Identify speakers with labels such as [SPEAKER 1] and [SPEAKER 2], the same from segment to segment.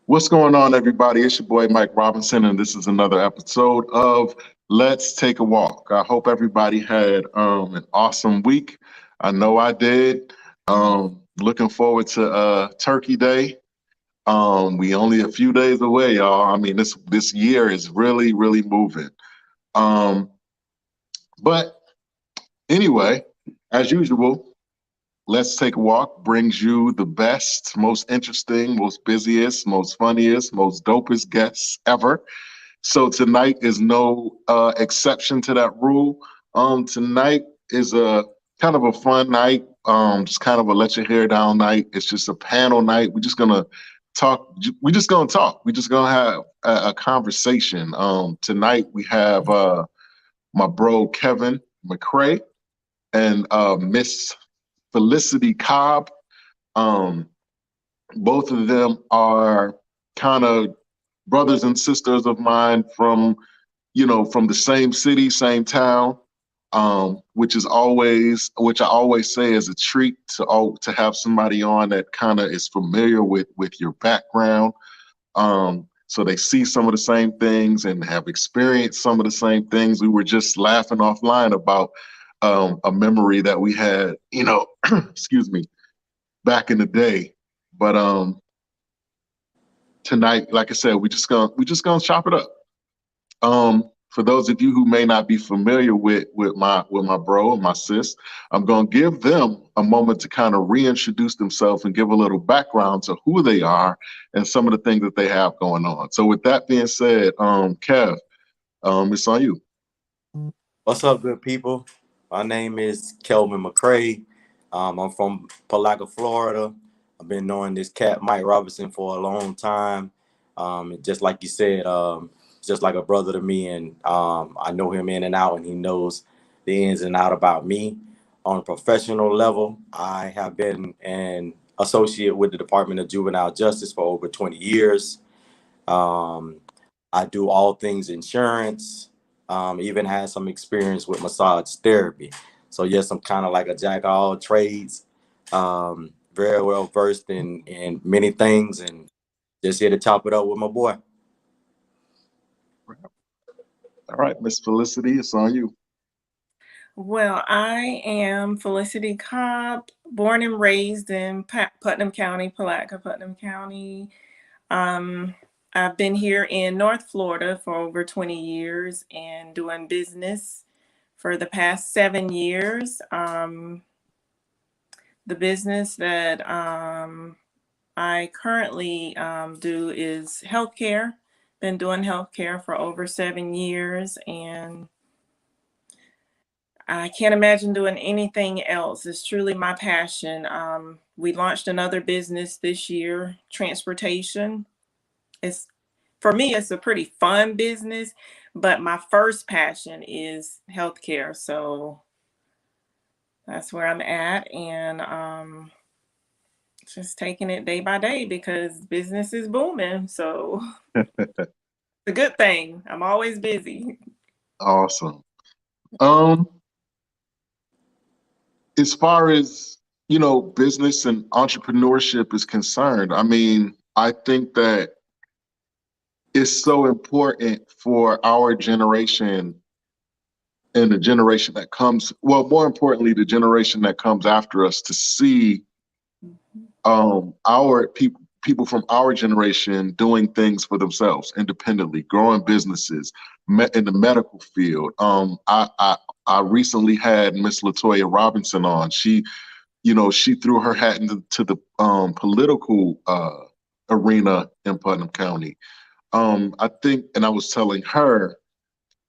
[SPEAKER 1] What's going on, everybody? It's your boy Mike Robinson, and this is another episode of Let's Take a Walk. I hope everybody had an awesome week. I know I did. Looking forward to Turkey Day. We only a few days away, y'all. I mean, this year is really moving. Um, but anyway, as usual, Let's Take a Walk brings you the best, most interesting, most busiest, most funniest, most dopest guests ever. So tonight is no exception to that rule. Tonight is a kind of a fun night, just kind of a let your hair down night. It's just a panel night. We're just gonna talk. We're just gonna talk. We're just gonna have a conversation. Tonight we have my bro Kevin McCrae and Miss Felicity Cobb. Um, Both of them are kind of brothers and sisters of mine from the same city, same town, which I always say is a treat to have somebody on that kind of is familiar with your background. So they see some of the same things and have experienced some of the same things. We were just laughing offline about a memory that we had, excuse me, back in the day. But tonight, like I said, we just gonna chop it up. For those of you who may not be familiar with my bro and my sis, I'm gonna give them a moment to kind of reintroduce themselves and give a little background to who they are and some of the things that they have going on. So with that being said, Kev, it's on you.
[SPEAKER 2] What's up, good people? My name is Kelvin McCrae. I'm from Palaca, Florida. I've been knowing this cat, Mike Robinson, for a long time. Just like you said, just like a brother to me, and I know him in and out, and he knows the ins and out about me. On a professional level, I have been an associate with the Department of Juvenile Justice for over 20 years. Um, I do all things insurance. Even had some experience with massage therapy. So yes, I'm kind of like a jack of all trades. Very well versed in many things, and just here to chop it up with my boy.
[SPEAKER 1] All right, Miss Felicity, it's on you.
[SPEAKER 3] Well, I am Felicity Cobb, born and raised in Putnam County, Palatka, Putnam County. Um, I've been here in North Florida for over 20 years and doing business for the past 7 years. The business that I currently do is healthcare. Been doing healthcare for over 7 years, and I can't imagine doing anything else. It's truly my passion. We launched another business this year, transportation. It's For me, it's a pretty fun business, but my first passion is healthcare. So that's where I'm at, and just taking it day by day because business is booming. So it's a good thing. I'm always busy.
[SPEAKER 1] Awesome. Um, as far as business and entrepreneurship is concerned, I mean, I think that it's so important for our generation and the generation that comes, well, more importantly, the generation that comes after us to see our people from our generation doing things for themselves independently, growing businesses in the medical field. I recently had Miss Latoya Robinson on. She threw her hat into the political arena in Putnam County. I think, and I was telling her,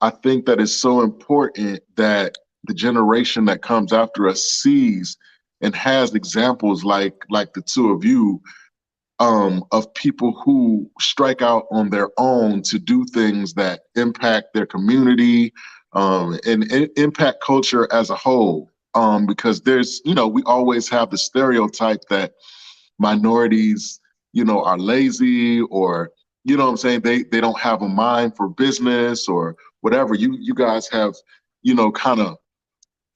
[SPEAKER 1] I think that it's so important that the generation that comes after us sees and has examples like the two of you, of people who strike out on their own to do things that impact their community, and impact culture as a whole. Because we always have the stereotype that minorities, are lazy, or what I'm saying, they don't have a mind for business or whatever. You guys have,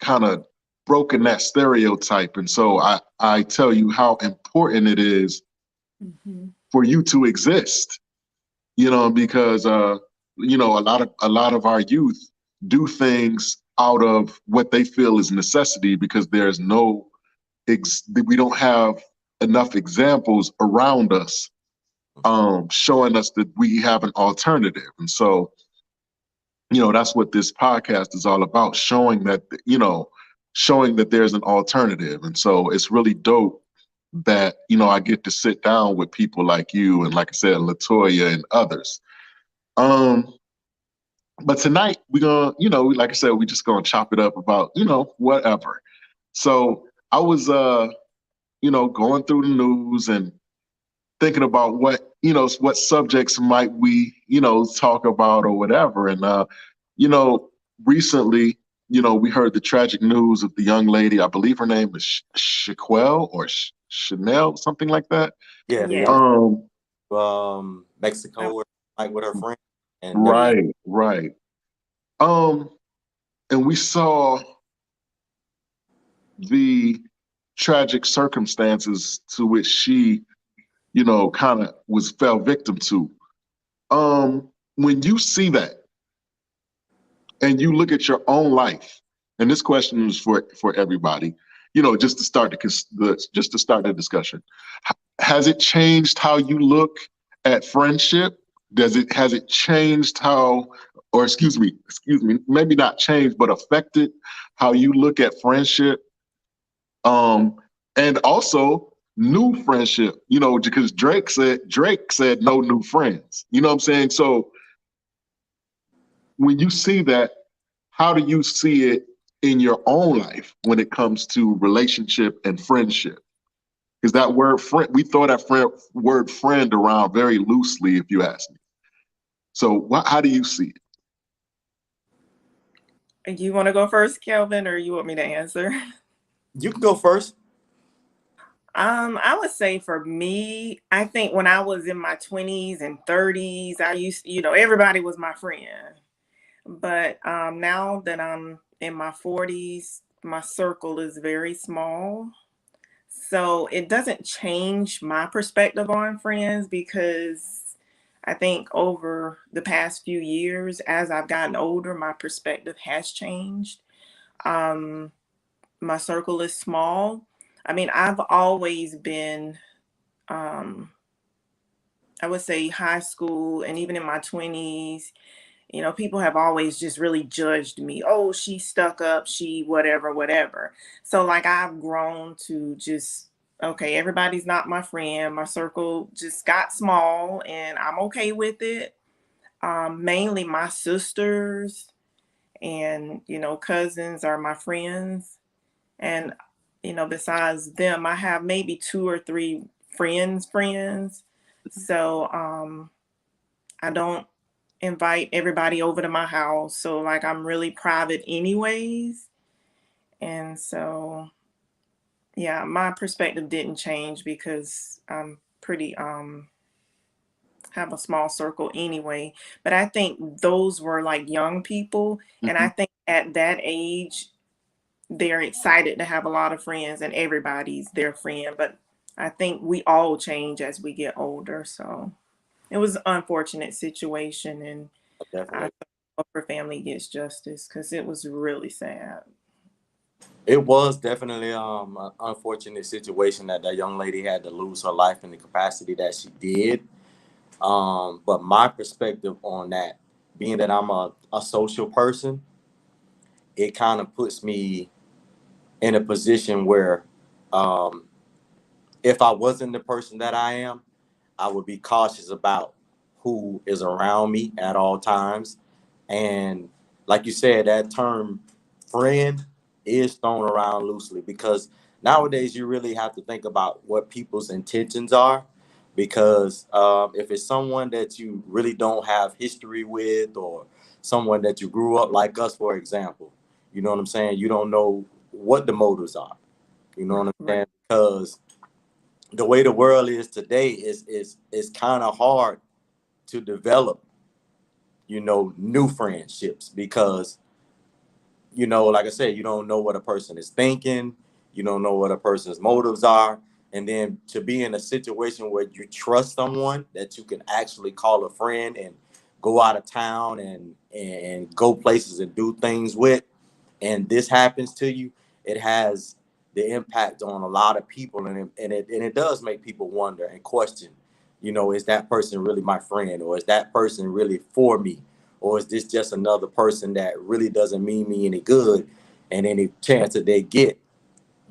[SPEAKER 1] kind of broken that stereotype. And so I tell you how important it is
[SPEAKER 3] Mhm.
[SPEAKER 1] for you to exist, because a lot of our youth do things out of what they feel is necessity because there's no we don't have enough examples around us showing us that we have an alternative. And so, that's what this podcast is all about, showing that there's an alternative. And so it's really dope that, I get to sit down with people like you and, like I said, LaToya and others. But tonight we're gonna, like I said, we just gonna chop it up about, whatever. So I was, going through the news and thinking about what subjects might we, talk about or whatever. And, recently, we heard the tragic news of the young lady. I believe her name is Shaquelle or Chanel, something like that.
[SPEAKER 2] Yeah, the
[SPEAKER 3] Yeah.
[SPEAKER 2] young Mexico, like with her friend. And
[SPEAKER 1] Right. And we saw the tragic circumstances to which she, kind of fell victim to. When you see that and you look at your own life, and this question is for everybody, just to start the discussion. Has it changed how you look at friendship? Has it changed excuse me, maybe not changed, but affected how you look at friendship? And also new friendship, because Drake said no new friends. You know what I'm saying? So when you see that, how do you see it in your own life when it comes to relationship and friendship? Because that word friend, we throw that word friend around very loosely, if you ask me. So how do you see it?
[SPEAKER 3] You want to go first, Kelvin, or you want me to answer?
[SPEAKER 2] You can go first.
[SPEAKER 3] I would say for me, I think when I was in my 20s and 30s, I used, everybody was my friend. But now that I'm in my 40s, my circle is very small. So it doesn't change my perspective on friends because I think over the past few years, as I've gotten older, my perspective has changed. My circle is small. I mean, I've always been, I would say high school and even in my 20s, people have always just really judged me. Oh, she stuck up, she whatever. So like I've grown to just, okay, everybody's not my friend. My circle just got small and I'm okay with it. Mainly my sisters and, cousins are my friends. And, besides them, I have maybe 2 or 3 friends. So I don't invite everybody over to my house. So like I'm really private anyways. And so yeah, my perspective didn't change because I'm pretty have a small circle anyway. But I think those were like young people. And I think at that age they're excited to have a lot of friends and everybody's their friend. But I think we all change as we get older. So it was an unfortunate situation, and I
[SPEAKER 2] Definitely.
[SPEAKER 3] hope her family gets justice because it was really sad.
[SPEAKER 2] It was definitely an unfortunate situation that young lady had to lose her life in the capacity that she did. But my perspective on that, being that I'm a social person, it kind of puts me in a position where if I wasn't the person that I am, I would be cautious about who is around me at all times. And like you said, that term friend is thrown around loosely because nowadays you really have to think about what people's intentions are. Because if it's someone that you really don't have history with or someone that you grew up like us, for example, you know what I'm saying? You don't know what the motives are. You know what I'm saying? Because the way the world is today is kind of hard to develop, new friendships because, like I said, you don't know what a person is thinking. You don't know what a person's motives are. and then to be in a situation where you trust someone that you can actually call a friend and go out of town and go places and do things with, and this happens to you, it has the impact on a lot of people, and it does make people wonder and question, is that person really my friend, or is that person really for me, or is this just another person that really doesn't mean me any good, and any chance that they get,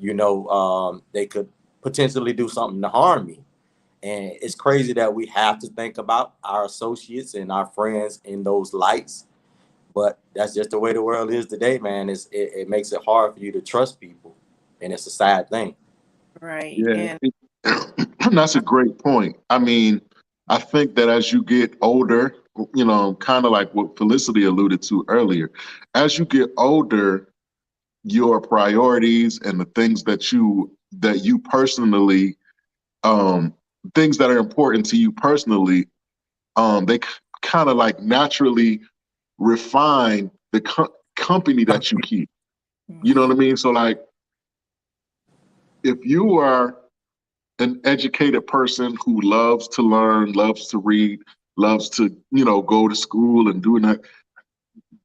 [SPEAKER 2] they could potentially do something to harm me. And it's crazy that we have to think about our associates and our friends in those lights. But that's just the way the world is today, man. It makes it hard for you to trust people. And it's a sad thing.
[SPEAKER 3] Right.
[SPEAKER 1] Yeah,
[SPEAKER 3] And
[SPEAKER 1] that's a great point. I mean, I think that as you get older, kind of like what Felicity alluded to earlier, as you get older, your priorities and the things that you personally, um, things that are important to you personally, they kind of like naturally refine the company that you keep. You know what I mean? So like, if you are an educated person who loves to learn, loves to read, loves to, go to school and doing that,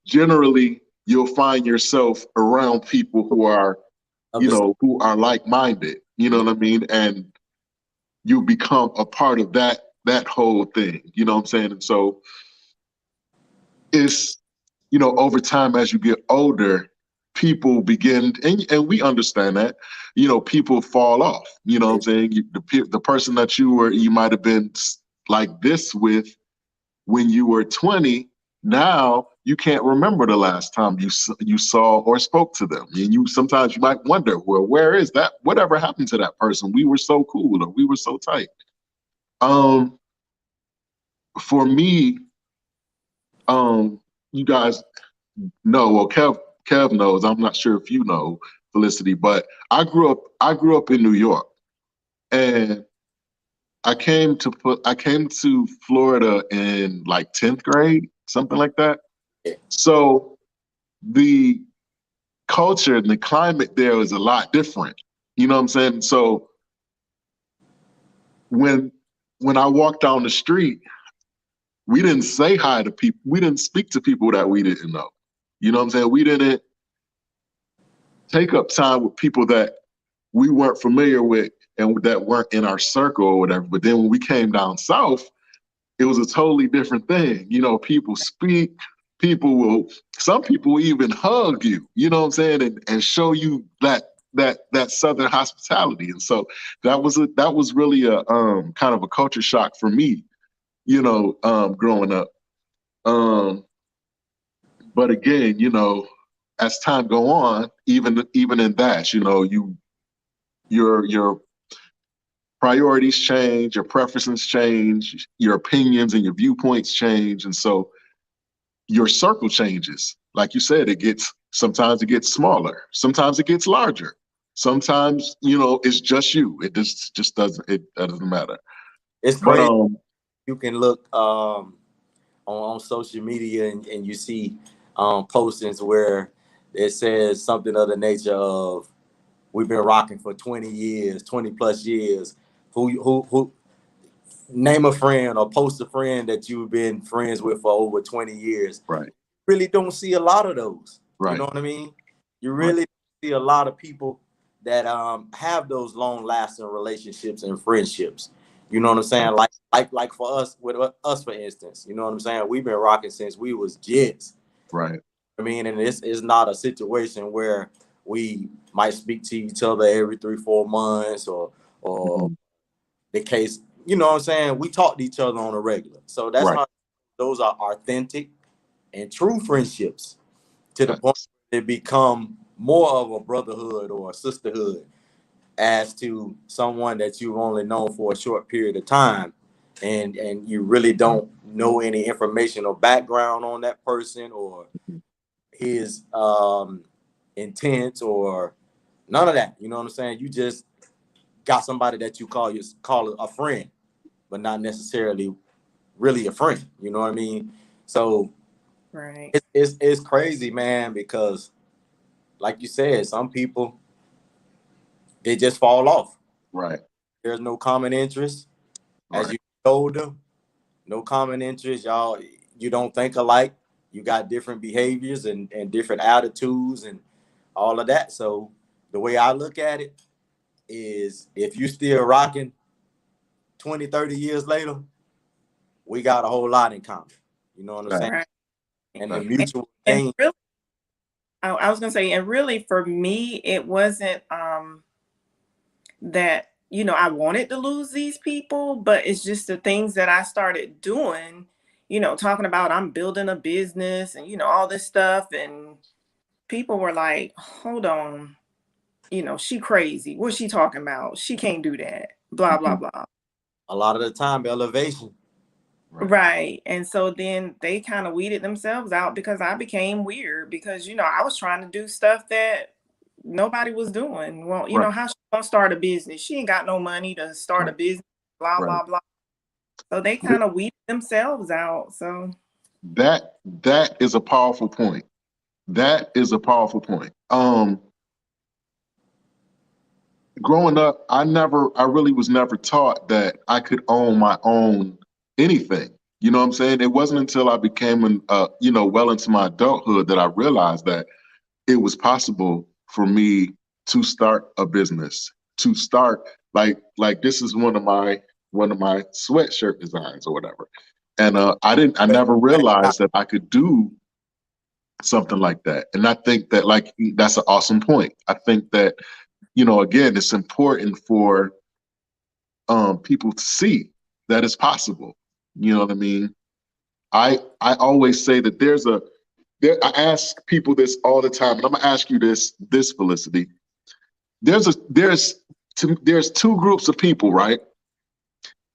[SPEAKER 1] generally you'll find yourself around people who are,
[SPEAKER 2] Of the
[SPEAKER 1] who are like-minded, you know what I mean? And you become a part of that whole thing, you know what I'm saying? And so it's, over time as you get older, people begin, and we understand that, people fall off. You know what I'm saying? The person that you might have been like this with when you were 20, now you can't remember the last time you saw or spoke to them. And sometimes you might wonder, well, where is that? Whatever happened to that person? We were so cool, or we were so tight. For me, you guys know, well, Kev knows. I'm not sure if you know, Felicity, but I grew up in New York, and I came to Florida in like 10th grade, something like that. So the culture and the climate there is a lot different. You know what I'm saying? So when when I walked down the street, we didn't say hi to people. We didn't speak to people that we didn't know. You know what I'm saying? We didn't take up time with people that we weren't familiar with and that weren't in our circle or whatever. But then when we came down south, it was a totally different thing. People speak, some people even hug you, you know what I'm saying? And show you that Southern hospitality. And so that was really a kind of a culture shock for me, growing up. Um, but again, as time go on, even in that, your priorities change, your preferences change, your opinions and your viewpoints change, and so your circle changes. Like you said, sometimes it gets smaller, sometimes it gets larger, sometimes it's just you. It just doesn't matter.
[SPEAKER 2] It's
[SPEAKER 1] But
[SPEAKER 2] crazy. You can look on social media and you see postings where it says something of the nature of, we've been rocking for 20 years, 20 plus years. Who name a friend or post a friend that you've been friends with for over 20 years.
[SPEAKER 1] right,
[SPEAKER 2] Really don't see a lot of those. You
[SPEAKER 1] right,
[SPEAKER 2] know what I mean? You
[SPEAKER 1] right,
[SPEAKER 2] really see a lot of people that have those long lasting relationships and friendships. You know what I'm saying? Like for us, with us, for instance, you know what I'm saying? We've been rocking since we was kids.
[SPEAKER 1] right,
[SPEAKER 2] I mean, and this is not a situation where we might speak to each other every 3-4 months or
[SPEAKER 1] mhm,
[SPEAKER 2] the case, you know what I'm saying? We talk to each other on a regular. So that's
[SPEAKER 1] right.
[SPEAKER 2] how those are authentic and true friendships, to the point
[SPEAKER 1] Yes,
[SPEAKER 2] they become more of a brotherhood or a sisterhood, as to someone that you've only known for a short period of time, and you really don't know any information or background on that person or his intent or none of that. You know what I'm saying? You just got somebody that you call a friend, but not necessarily really a friend. You know what I mean? So
[SPEAKER 3] right.
[SPEAKER 2] it's crazy, man, because like you said, some people, they just fall off.
[SPEAKER 1] right.
[SPEAKER 2] there's no common interest. As
[SPEAKER 1] Right.
[SPEAKER 2] you get older, no common interest. Y'all, you don't think alike. You got different behaviors and different attitudes and all of that. So the way I look at it is, if you still rocking 20, 30 years later, we got a whole lot in common. You know what I'm saying?
[SPEAKER 3] Right.
[SPEAKER 2] And the
[SPEAKER 1] Right.
[SPEAKER 2] mutual
[SPEAKER 3] And
[SPEAKER 2] thing.
[SPEAKER 3] really, I was gonna say, and really for me, it wasn't that, you know, I wanted to lose these people, but it's just the things that I started doing, you know, talking about I'm building a business and, you know, all this stuff. And people were like, hold on, you know, she crazy. What's she talking about? She can't do that. Blah, blah,
[SPEAKER 1] Mhm.
[SPEAKER 3] blah.
[SPEAKER 2] A lot of the time, elevation.
[SPEAKER 1] Right.
[SPEAKER 3] Right. And so then they kind of weeded themselves out because I became weird because, you know, I was trying to do stuff that nobody was doing. Well, you
[SPEAKER 1] Right.
[SPEAKER 3] know, how she gonna start a business? She ain't got no money to start a
[SPEAKER 1] Right.
[SPEAKER 3] business, blah,
[SPEAKER 1] Right.
[SPEAKER 3] blah, blah. So they kind of weeded themselves out. So
[SPEAKER 1] That is a powerful point. That is a powerful point. Growing up, I really was never taught that I could own my own anything. You know what I'm saying? It wasn't until I became well into my adulthood that I realized that it was possible for me to start a business, to start like this is one of my sweatshirt designs or whatever. And I never realized that I could do something like that. And I think that that's an awesome point. I think that, you know, again, it's important for people to see that it's possible. You know what I mean? I always say that I ask people this all the time, and I'm gonna ask you this, Felicity. There's two groups of people, right?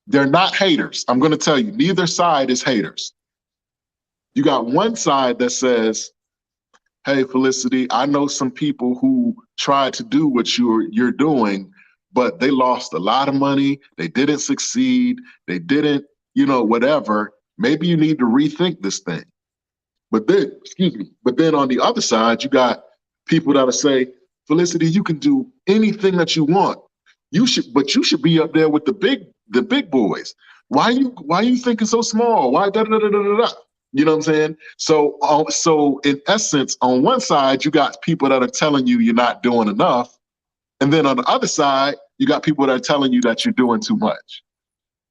[SPEAKER 1] They're not haters. I'm gonna tell you, neither side is haters. You got one side that says, hey, Felicity, I know some people who tried to do what you're doing, but they lost a lot of money. They didn't succeed. They didn't, you know, whatever. Maybe you need to rethink this thing. But then on the other side, you got people that'll say, Felicity, you can do anything that you want. You should be up there with the big boys. Why are you thinking so small? Why da da da da da da? You know what I'm saying? So in essence, on one side, you got people that are telling you you're not doing enough. And then on the other side, you got people that are telling you that you're doing too much.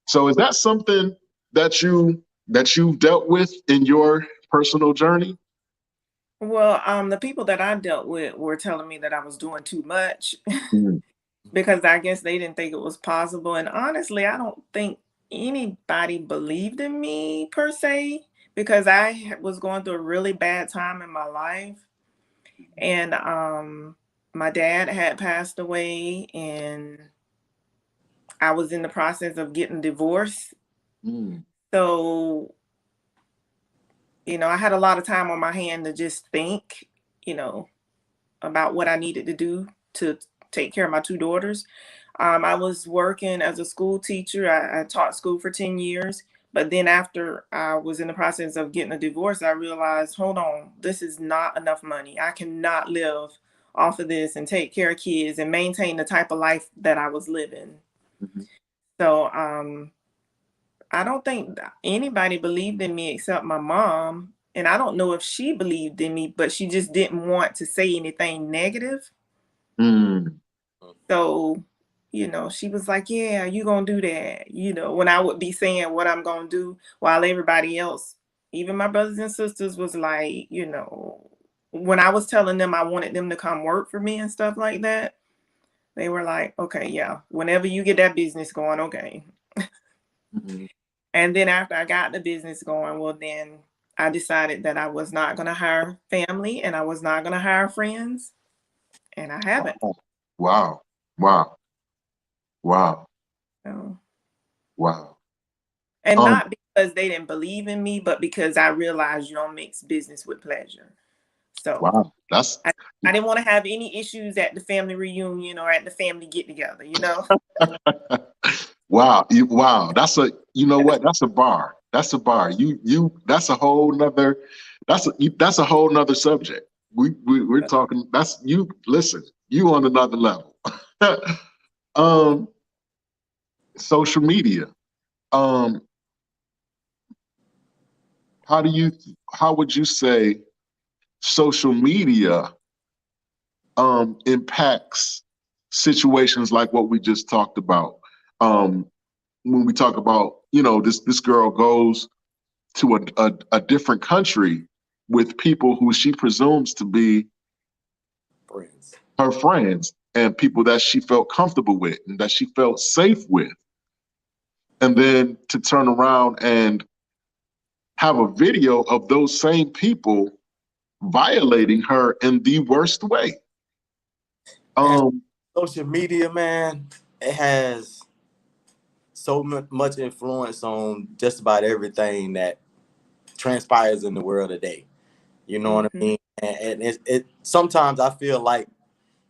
[SPEAKER 1] So is that something that you've dealt with in your personal journey?
[SPEAKER 3] well, the people that I dealt with were telling me that I was doing too much
[SPEAKER 1] Mm.
[SPEAKER 3] because I guess they didn't think it was possible. And honestly, I don't think anybody believed in me per se because I was going through a really bad time in my life. And my dad had passed away and I was in the process of getting divorced.
[SPEAKER 1] Mm.
[SPEAKER 3] So, you know, I had a lot of time on my hand to just think, you know, about what I needed to do to take care of my two daughters. I was working as a school teacher. I taught school for 10 years. But then after I was in the process of getting a divorce, I realized, hold on, this is not enough money. I cannot live off of this and take care of kids and maintain the type of life that I was living.
[SPEAKER 1] Mhm.
[SPEAKER 3] So I don't think anybody believed in me except my mom. And I don't know if she believed in me, but she just didn't want to say anything negative.
[SPEAKER 1] Mm.
[SPEAKER 3] So, you know, she was like, yeah, you gonna do that. You know, when I would be saying what I'm gonna do, while everybody else, even my brothers and sisters, was like, you know, when I was telling them I wanted them to come work for me and stuff like that, they were like, okay, yeah, whenever you get that business going, okay.
[SPEAKER 1] Mhm.
[SPEAKER 3] And then after I got the business going, well, then I decided that I was not gonna hire family and I was not gonna hire friends, and I haven't.
[SPEAKER 1] Wow. Wow. Wow.
[SPEAKER 3] So.
[SPEAKER 1] Wow.
[SPEAKER 3] And
[SPEAKER 1] Um,
[SPEAKER 3] not because they didn't believe in me, but because I realized you don't mix business with pleasure. So
[SPEAKER 1] wow. That's
[SPEAKER 3] I didn't want to have any issues at the family reunion or at the family get together, you know?
[SPEAKER 1] wow. Wow. You know what? That's a bar. That's a bar. That's a whole nother, that's a whole nother subject. We're talking, listen, you on another level. um, social media. Um, how would you say social media impacts situations like what we just talked about? Um, when we talk about, this girl goes to a different country with people who she presumes to be
[SPEAKER 2] Friends.
[SPEAKER 1] her friends and people that she felt comfortable with and that she felt safe with. And then to turn around and have a video of those same people violating her in the worst way.
[SPEAKER 2] And social media, man, it has so much influence on just about everything that transpires in the world today. You know what I mean? And it sometimes I feel like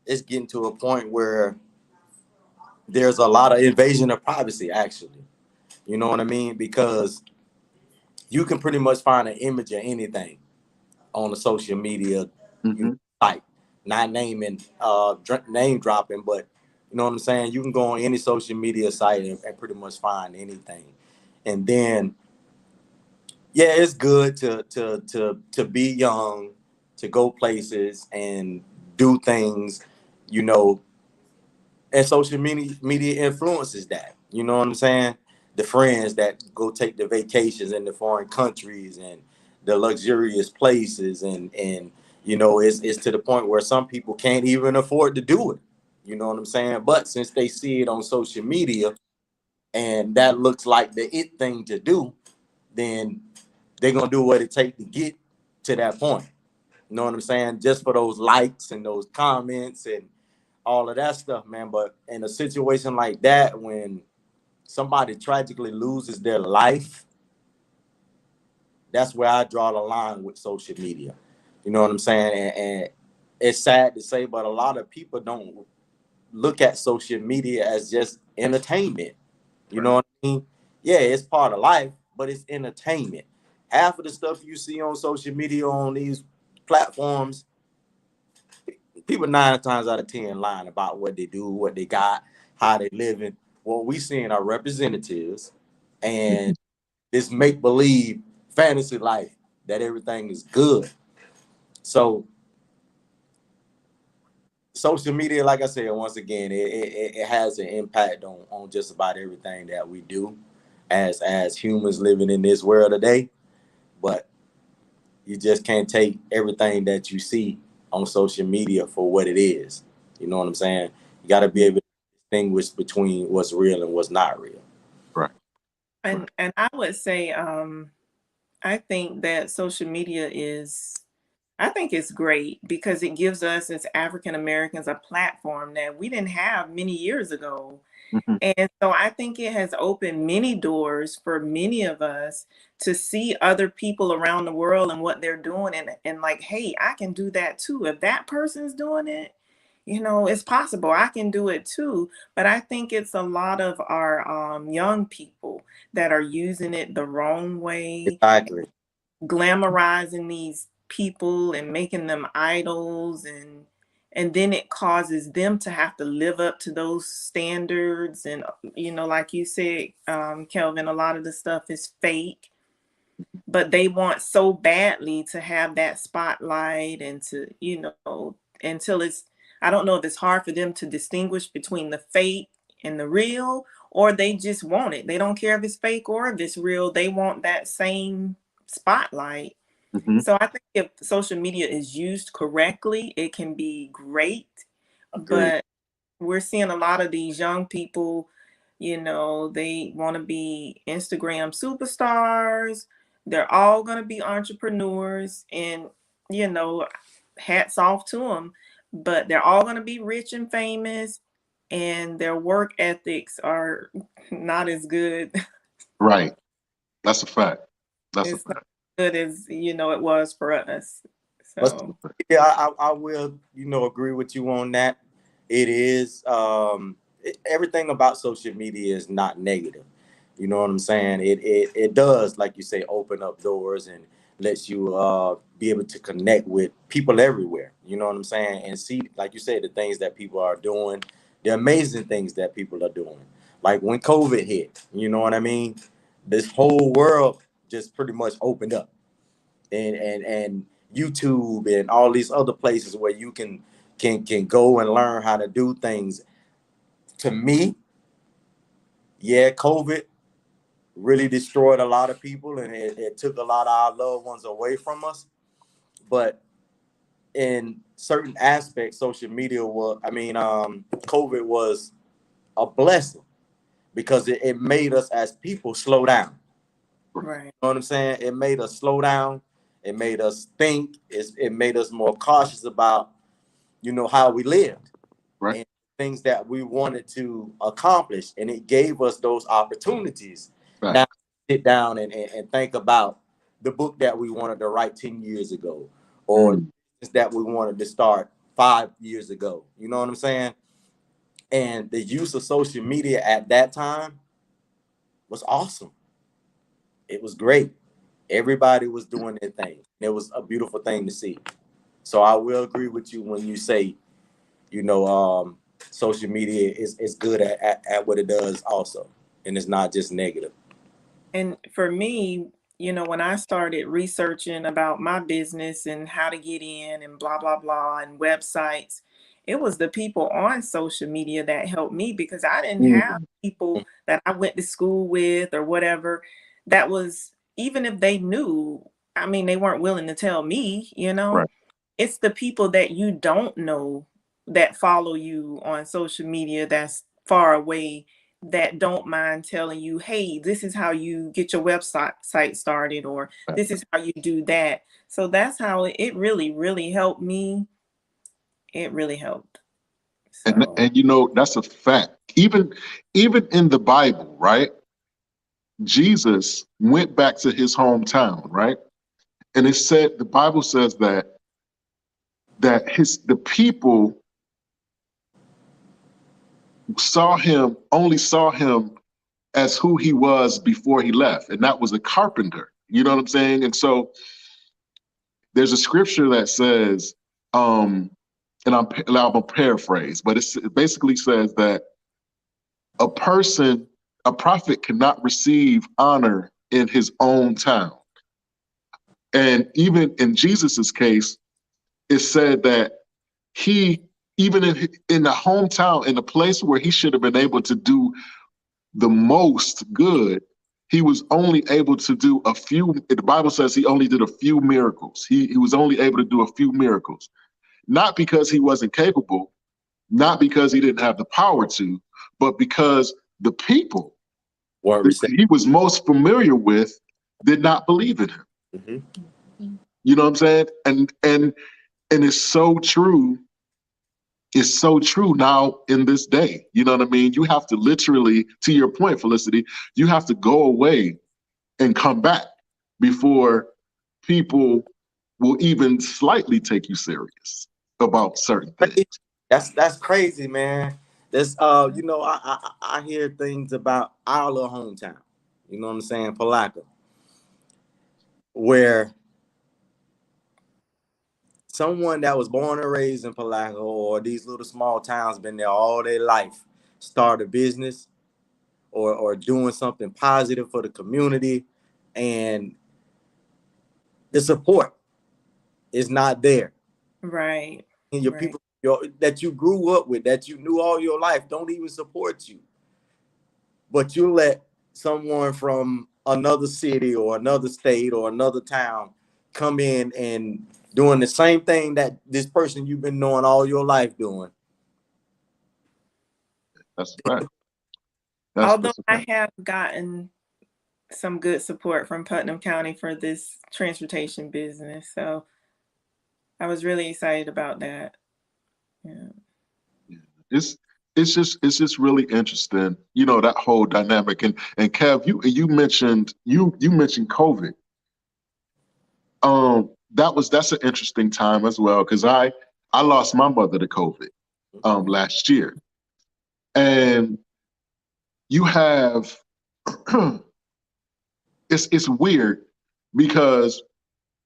[SPEAKER 2] it's getting to a point where there's a lot of invasion of privacy, actually. You know what I mean? Because you can pretty much find an image of anything on the social media site. Not naming, name dropping, but you know what I'm saying? You can go on any social media site and pretty much find anything. And then, yeah, it's good to be young, to go places and do things, you know, and social media influences that. You know what I'm saying? The friends that go take the vacations in the foreign countries and the luxurious places, and you know, it's to the point where some people can't even afford to do it. You know what I'm saying? But since they see it on social media and that looks like the it thing to do, then they're gonna do what it takes to get to that point. You know what I'm saying? Just for those likes and those comments and all of that stuff, man. But in a situation like that, when somebody tragically loses their life, that's where I draw the line with social media. You know what I'm saying? And it's sad to say, but a lot of people don't look at social media as just entertainment. You know what I mean? Yeah, it's part of life, but it's entertainment. Half of the stuff you see on social media on these platforms, people 9 times out of 10 lying about what they do, what they got, how they living. What we seeing are representatives and this make believe fantasy life that everything is good. So social media, like I said, once again, it has an impact on just about everything that we do as humans living in this world today. But you just can't take everything that you see on social media for what it is. You know what I'm saying? You got to be able to distinguish between what's real and what's not real.
[SPEAKER 1] Right.
[SPEAKER 3] And I would say, I think that social media I think it's great because it gives us as African Americans a platform that we didn't have many years ago.
[SPEAKER 1] Mm-hmm.
[SPEAKER 3] And so I think it has opened many doors for many of us to see other people around the world and what they're doing and like, hey, I can do that too. If that person's doing it, it's possible. I can do it too. But I think it's a lot of our young people that are using it the wrong way,
[SPEAKER 2] Exactly.
[SPEAKER 3] glamorizing these people and making them idols, and then it causes them to have to live up to those standards. And like you said, Kelvin, a lot of the stuff is fake, but they want so badly to have that spotlight and to until I don't know if it's hard for them to distinguish between the fake and the real, or they just want it. They don't care if it's fake or if it's real. They want that same spotlight.
[SPEAKER 1] Mm-hmm.
[SPEAKER 3] So I think if social media is used correctly, it can be great.
[SPEAKER 2] Agreed.
[SPEAKER 3] But we're seeing a lot of these young people, they want to be Instagram superstars. They're all going to be entrepreneurs, and, hats off to them. But they're all going to be rich and famous, and their work ethics are not as good.
[SPEAKER 1] Right. That's a fact. That's a
[SPEAKER 3] It's not
[SPEAKER 1] fact.
[SPEAKER 3] good as, it was for us.
[SPEAKER 2] But
[SPEAKER 3] So.
[SPEAKER 2] yeah, I will, agree with you on that. It is everything about social media is not negative. You know what I'm saying? It does, like you say, open up doors and lets you be able to connect with people everywhere. You know what I'm saying? And see, like you said, the things that people are doing, the amazing things that people are doing. Like when COVID hit, you know what I mean? This whole world just pretty much opened up, and YouTube and all these other places where you can go and learn how to do things. To me, yeah, COVID really destroyed a lot of people, and it took a lot of our loved ones away from us. But in certain aspects, social media COVID was a blessing because it made us as people slow down.
[SPEAKER 3] Right.
[SPEAKER 2] You know what I'm saying? It made us slow down. It made us think. It made us more cautious about, how we lived,
[SPEAKER 1] Right.
[SPEAKER 2] and things that we wanted to accomplish. And it gave us those opportunities.
[SPEAKER 1] Right.
[SPEAKER 2] Now sit down and think about the book that we wanted to write 10 years ago, or that we wanted to start 5 years ago. You know what I'm saying? And the use of social media at that time was awesome. It was great. Everybody was doing their thing. It was a beautiful thing to see. So I will agree with you when you say, social media is good at what it does also. And it's not just negative.
[SPEAKER 3] And for me, when I started researching about my business and how to get in and blah, blah, blah, and websites, it was the people on social media that helped me because I didn't have people that I went to school with or whatever that was, even if they knew, they weren't willing to tell me,
[SPEAKER 1] Right.
[SPEAKER 3] It's the people that you don't know that follow you on social media that's far away that don't mind telling you, hey, this is how you get your website started, or this is how you do that. So that's how it really, really helped me. It really helped. So.
[SPEAKER 1] And that's a fact. Even in the Bible, right? Jesus went back to his hometown, right? And the Bible says that the people only saw him as who he was before he left, and that was a carpenter. You know what I'm saying? And so there's a scripture that says, and I'm gonna paraphrase, but it basically says that a prophet cannot receive honor in his own town. And even in Jesus's case, it said that he, even in the hometown, in the place where he should have been able to do the most good, he was only able to do a few. The Bible says he only did a few miracles. He was only able to do a few miracles, not because he wasn't capable, not because he didn't have the power to, but because the people that he was most familiar with did not believe in him.
[SPEAKER 2] Mm-hmm.
[SPEAKER 1] You know what I'm saying? And it's so true. It's so true now in this day. You know what I mean? You have to literally, to your point, Felicity, you have to go away and come back before people will even slightly take you serious about certain things.
[SPEAKER 2] That's crazy, man. That's I hear things about our little hometown. You know what I'm saying? Palaca, where someone that was born and raised in Palaca or these little small towns, been there all their life, start a business or doing something positive for the community, and the support is not there.
[SPEAKER 3] Right.
[SPEAKER 2] And your people that you grew up with, that you knew all your life, don't even support you. But you let someone from another city or another state or another town come in and doing the same thing that this person you've been knowing all your life doing.
[SPEAKER 1] That's right.
[SPEAKER 3] Although I have gotten some good support from Putnam County for this transportation business, so I was really excited about that. Yeah.
[SPEAKER 1] It's just really interesting, that whole dynamic. And Kev, you mentioned COVID. That's an interesting time as well, because I lost my mother to COVID last year. And you have it's weird because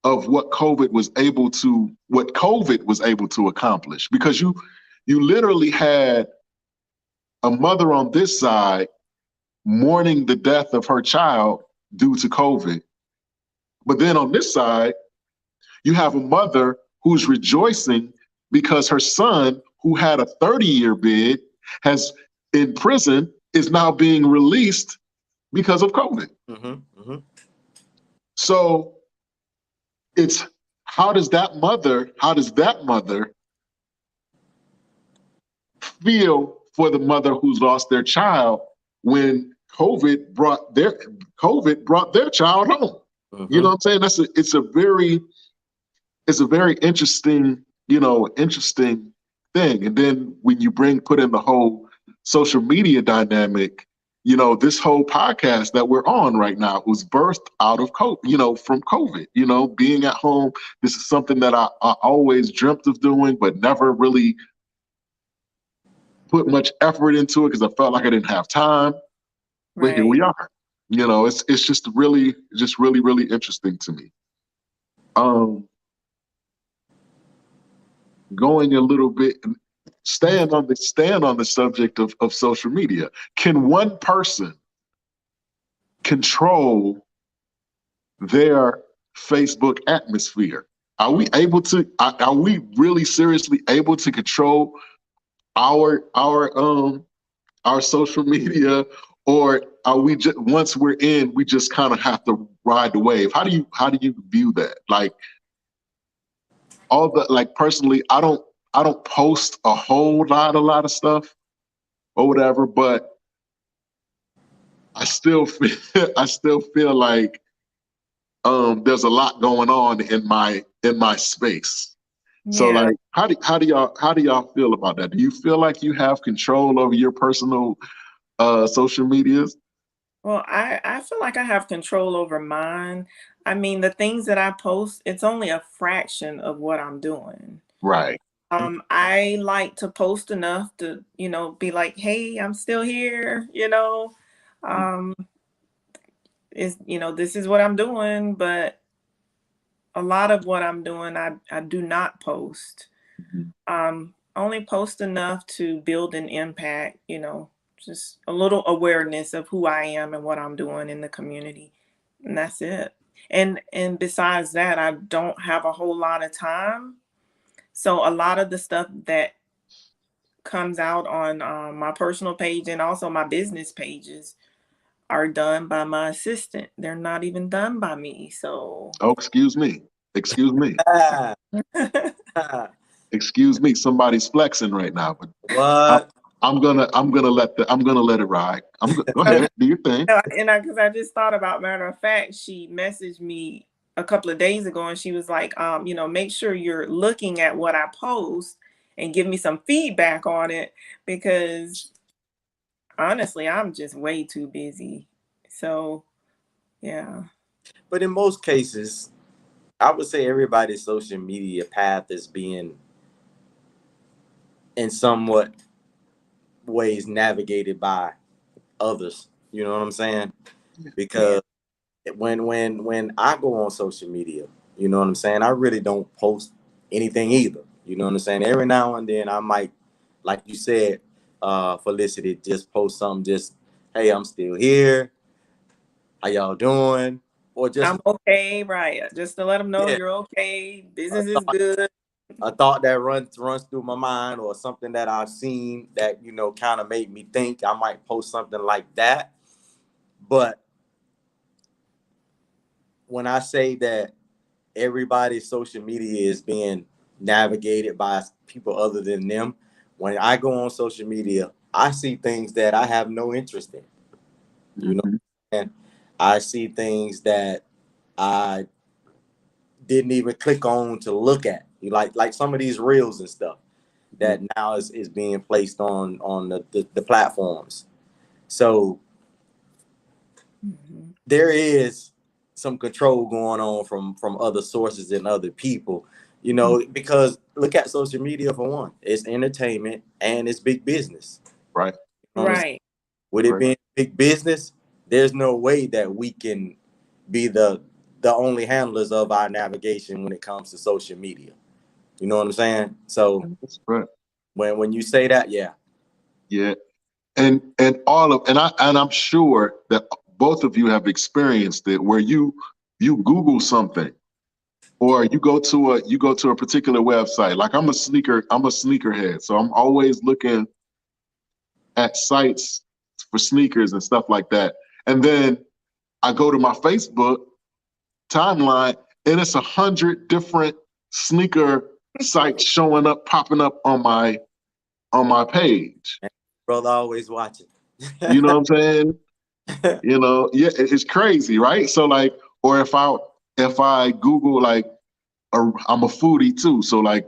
[SPEAKER 1] of what COVID was able to accomplish, because you literally had a mother on this side mourning the death of her child due to COVID. But then on this side, you have a mother who's rejoicing because her son, who had a 30-year bid, has in prison, is now being released because of COVID. So it's how does that mother feel for the mother who's lost their child when COVID brought their child home? You know what I'm saying? It's a very interesting, interesting thing. And then when you put in the whole social media dynamic, this whole podcast that we're on right now was birthed out of COVID, from COVID, being at home. This is something that I always dreamt of doing, but never really put much effort into it because I felt like I didn't have time. But here we are. It's just really interesting to me. Going a little bit, staying on the subject of social media. Can one person control their Facebook atmosphere? Are we really seriously able to control our social media, or are we just, once we're in, we just kind of have to ride the wave? How do you view that? Personally, I don't post a whole lot of stuff or whatever, but I still feel like there's a lot going on in my space. So how do y'all feel about that? Do you feel like you have control over your personal social medias?
[SPEAKER 3] Well, I feel like I have control over mine. I mean, the things that I post, it's only a fraction of what I'm doing.
[SPEAKER 1] Right.
[SPEAKER 3] I like to post enough to, be like, hey, I'm still here, this is what I'm doing, but a lot of what I'm doing, I do not post. Only post enough to build an impact, just a little awareness of who I am and what I'm doing in the community. And that's it. And besides that, I don't have a whole lot of time. So a lot of the stuff that comes out on my personal page and also my business pages are done by my assistant. They're not even done by me. So
[SPEAKER 1] excuse me. Excuse me. Somebody's flexing right now, but
[SPEAKER 2] what?
[SPEAKER 1] I'm gonna let it ride. Go ahead, do your thing.
[SPEAKER 3] And because I just thought about, matter of fact, she messaged me a couple of days ago and she was like, make sure you're looking at what I post and give me some feedback on it, because honestly, I'm just way too busy. So, yeah.
[SPEAKER 2] But in most cases, I would say everybody's social media path is being in somewhat ways navigated by others. You know what I'm saying? Because when I go on social media, you know what I'm saying, I really don't post anything either. You know what I'm saying? Every now and then I might, like you said, Felicity, just post something, just, hey, I'm still here. How y'all doing? Or just
[SPEAKER 3] I'm okay, right? Just to let them know you're okay. Business is good.
[SPEAKER 2] A thought that runs through my mind, or something that I've seen that, kind of made me think. I might post something like that. But when I say that everybody's social media is being navigated by people other than them, when I go on social media, I see things that I have no interest in. You know, and I see things that I didn't even click on to look at. Like some of these reels and stuff that now is being placed on the platforms. So there is some control going on from other sources and other people, because look at social media for one. It's entertainment and it's big business.
[SPEAKER 1] Right.
[SPEAKER 3] Right.
[SPEAKER 2] With it being big business, there's no way that we can be the only handlers of our navigation when it comes to social media. You know what I'm saying? So when you say that, yeah.
[SPEAKER 1] and all of and I'm sure that both of you have experienced it where you Google something or you go to a particular website. Like I'm a sneakerhead, so I'm always looking at sites for sneakers and stuff like that. And then I go to my Facebook timeline and it's 100 different sneaker sites showing up, popping up on my page.
[SPEAKER 2] Brother always watching.
[SPEAKER 1] You know what I'm saying? You know, yeah, it's crazy, right? So like, or if I Google like, I'm a foodie too, so like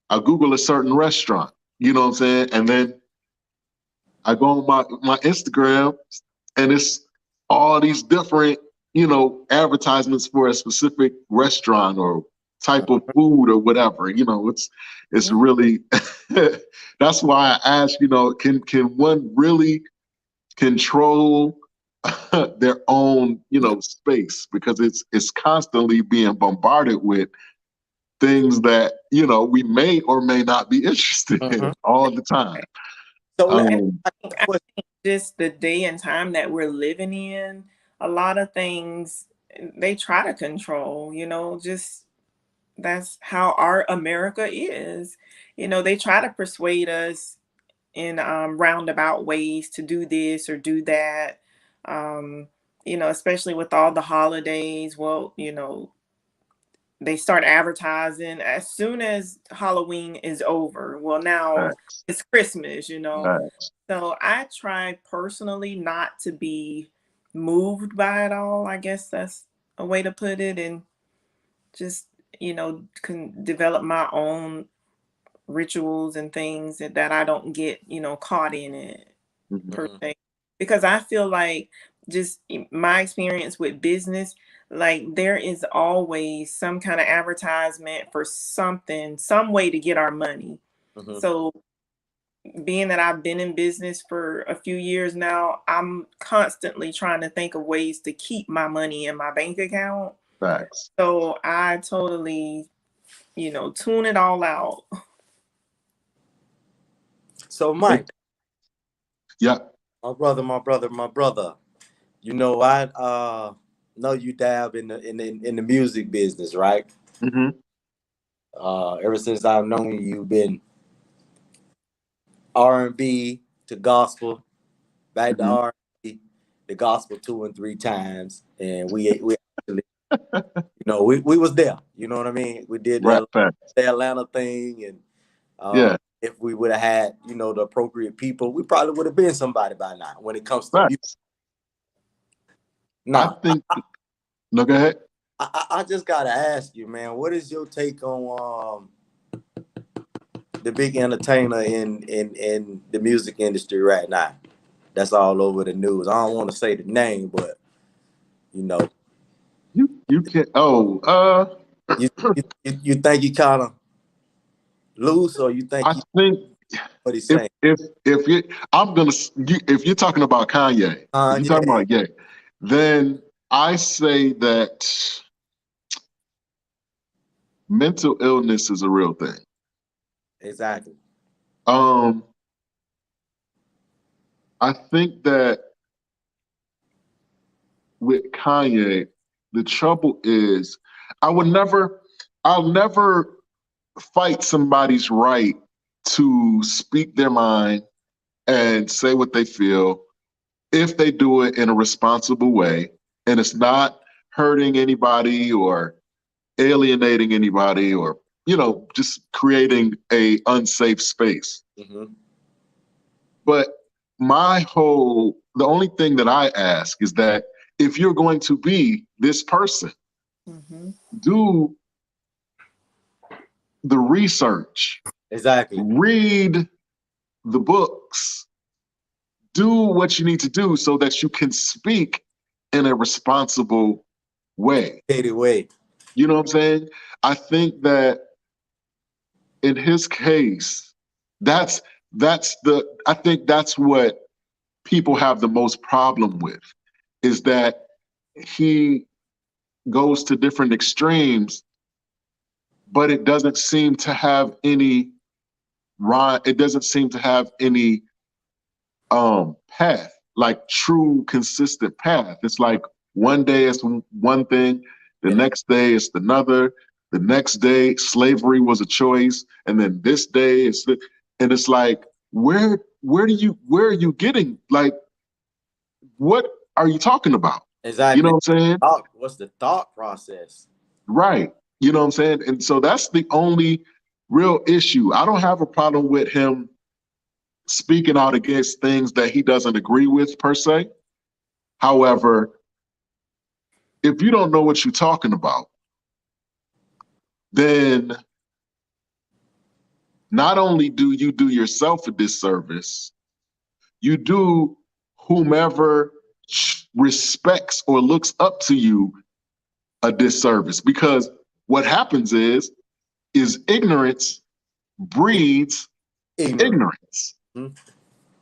[SPEAKER 1] I Google a certain restaurant, you know what I'm saying, and then I go on my Instagram, and it's all these different, you know, advertisements for a specific restaurant or type of food or whatever. You know, it's really that's why I ask, you know, can one really control their own, you know, space, because it's constantly being bombarded with things that, you know, we may or may not be interested in all the time.
[SPEAKER 2] So
[SPEAKER 3] I think just the day and time that we're living in, a lot of things they try to control, you know, just that's how our America is. You know, they try to persuade us in roundabout ways to do this or do that. Um, you know, especially with all the holidays. Well, you know, they start advertising as soon as Halloween is over. Well, now
[SPEAKER 1] Facts.
[SPEAKER 3] it's Christmas, you know.
[SPEAKER 1] Facts.
[SPEAKER 3] So I try personally not to be moved by it all. I guess that's a way to put it, and just, you know, can develop my own rituals and things that I don't get, you know, caught in it per se. Because I feel like just my experience with business, like there is always some kind of advertisement for something, some way to get our money. So being that I've been in business for a few years now, I'm constantly trying to think of ways to keep my money in my bank account.
[SPEAKER 1] Facts.
[SPEAKER 3] So I totally, you know, tune it all out.
[SPEAKER 2] So Mike,
[SPEAKER 1] Yeah.
[SPEAKER 2] my brother. You know, I know you dab in the music business, right? Ever since I've known you, you've been R&B to gospel, back to R&B, the gospel 2 and 3 times, and we actually, you know, we was there. You know what I mean? We did
[SPEAKER 1] Rap
[SPEAKER 2] the
[SPEAKER 1] facts.
[SPEAKER 2] Atlanta thing, and
[SPEAKER 1] Yeah.
[SPEAKER 2] if we would have had, you know, the appropriate people, we probably would have been somebody by now. When it comes to music,
[SPEAKER 1] Facts.
[SPEAKER 2] now
[SPEAKER 1] I think. No, go ahead.
[SPEAKER 2] I just gotta ask you, man, what is your take on the big entertainer in the music industry right now? That's all over the news. I don't want to say the name, but you know,
[SPEAKER 1] You can. Oh.
[SPEAKER 2] you think he kind of loose, or you think
[SPEAKER 1] I think
[SPEAKER 2] what he's saying?
[SPEAKER 1] if you, if you're talking about Kanye, if you're talking about Ye, then I say that mental illness is a real thing.
[SPEAKER 2] Exactly.
[SPEAKER 1] I think that with Kanye, the trouble is I'll never fight somebody's right to speak their mind and say what they feel if they do it in a responsible way and it's not hurting anybody or alienating anybody or, you know, just creating a unsafe space. But the only thing that I ask is that if you're going to be this person, do the research.
[SPEAKER 2] Exactly.
[SPEAKER 1] Read the books. Do what you need to do so that you can speak in a responsible way. You know what I'm saying? I think that in his case, I think that's what people have the most problem with, is that he goes to different extremes, but it doesn't seem to have any path, like true consistent path. It's like one day it's one thing, the next day it's another, the next day slavery was a choice, and then this day and it's like where are you getting, like, what are you talking about?
[SPEAKER 2] Exactly.
[SPEAKER 1] You know what I'm saying?
[SPEAKER 2] What's the thought process?
[SPEAKER 1] Right. You know what I'm saying? And so that's the only real issue. I don't have a problem with him speaking out against things that he doesn't agree with per se. However, if you don't know what you're talking about, then not only do you do yourself a disservice, you do whomever respects or looks up to you a disservice, because what happens is ignorance breeds ignorance.
[SPEAKER 2] Mm-hmm.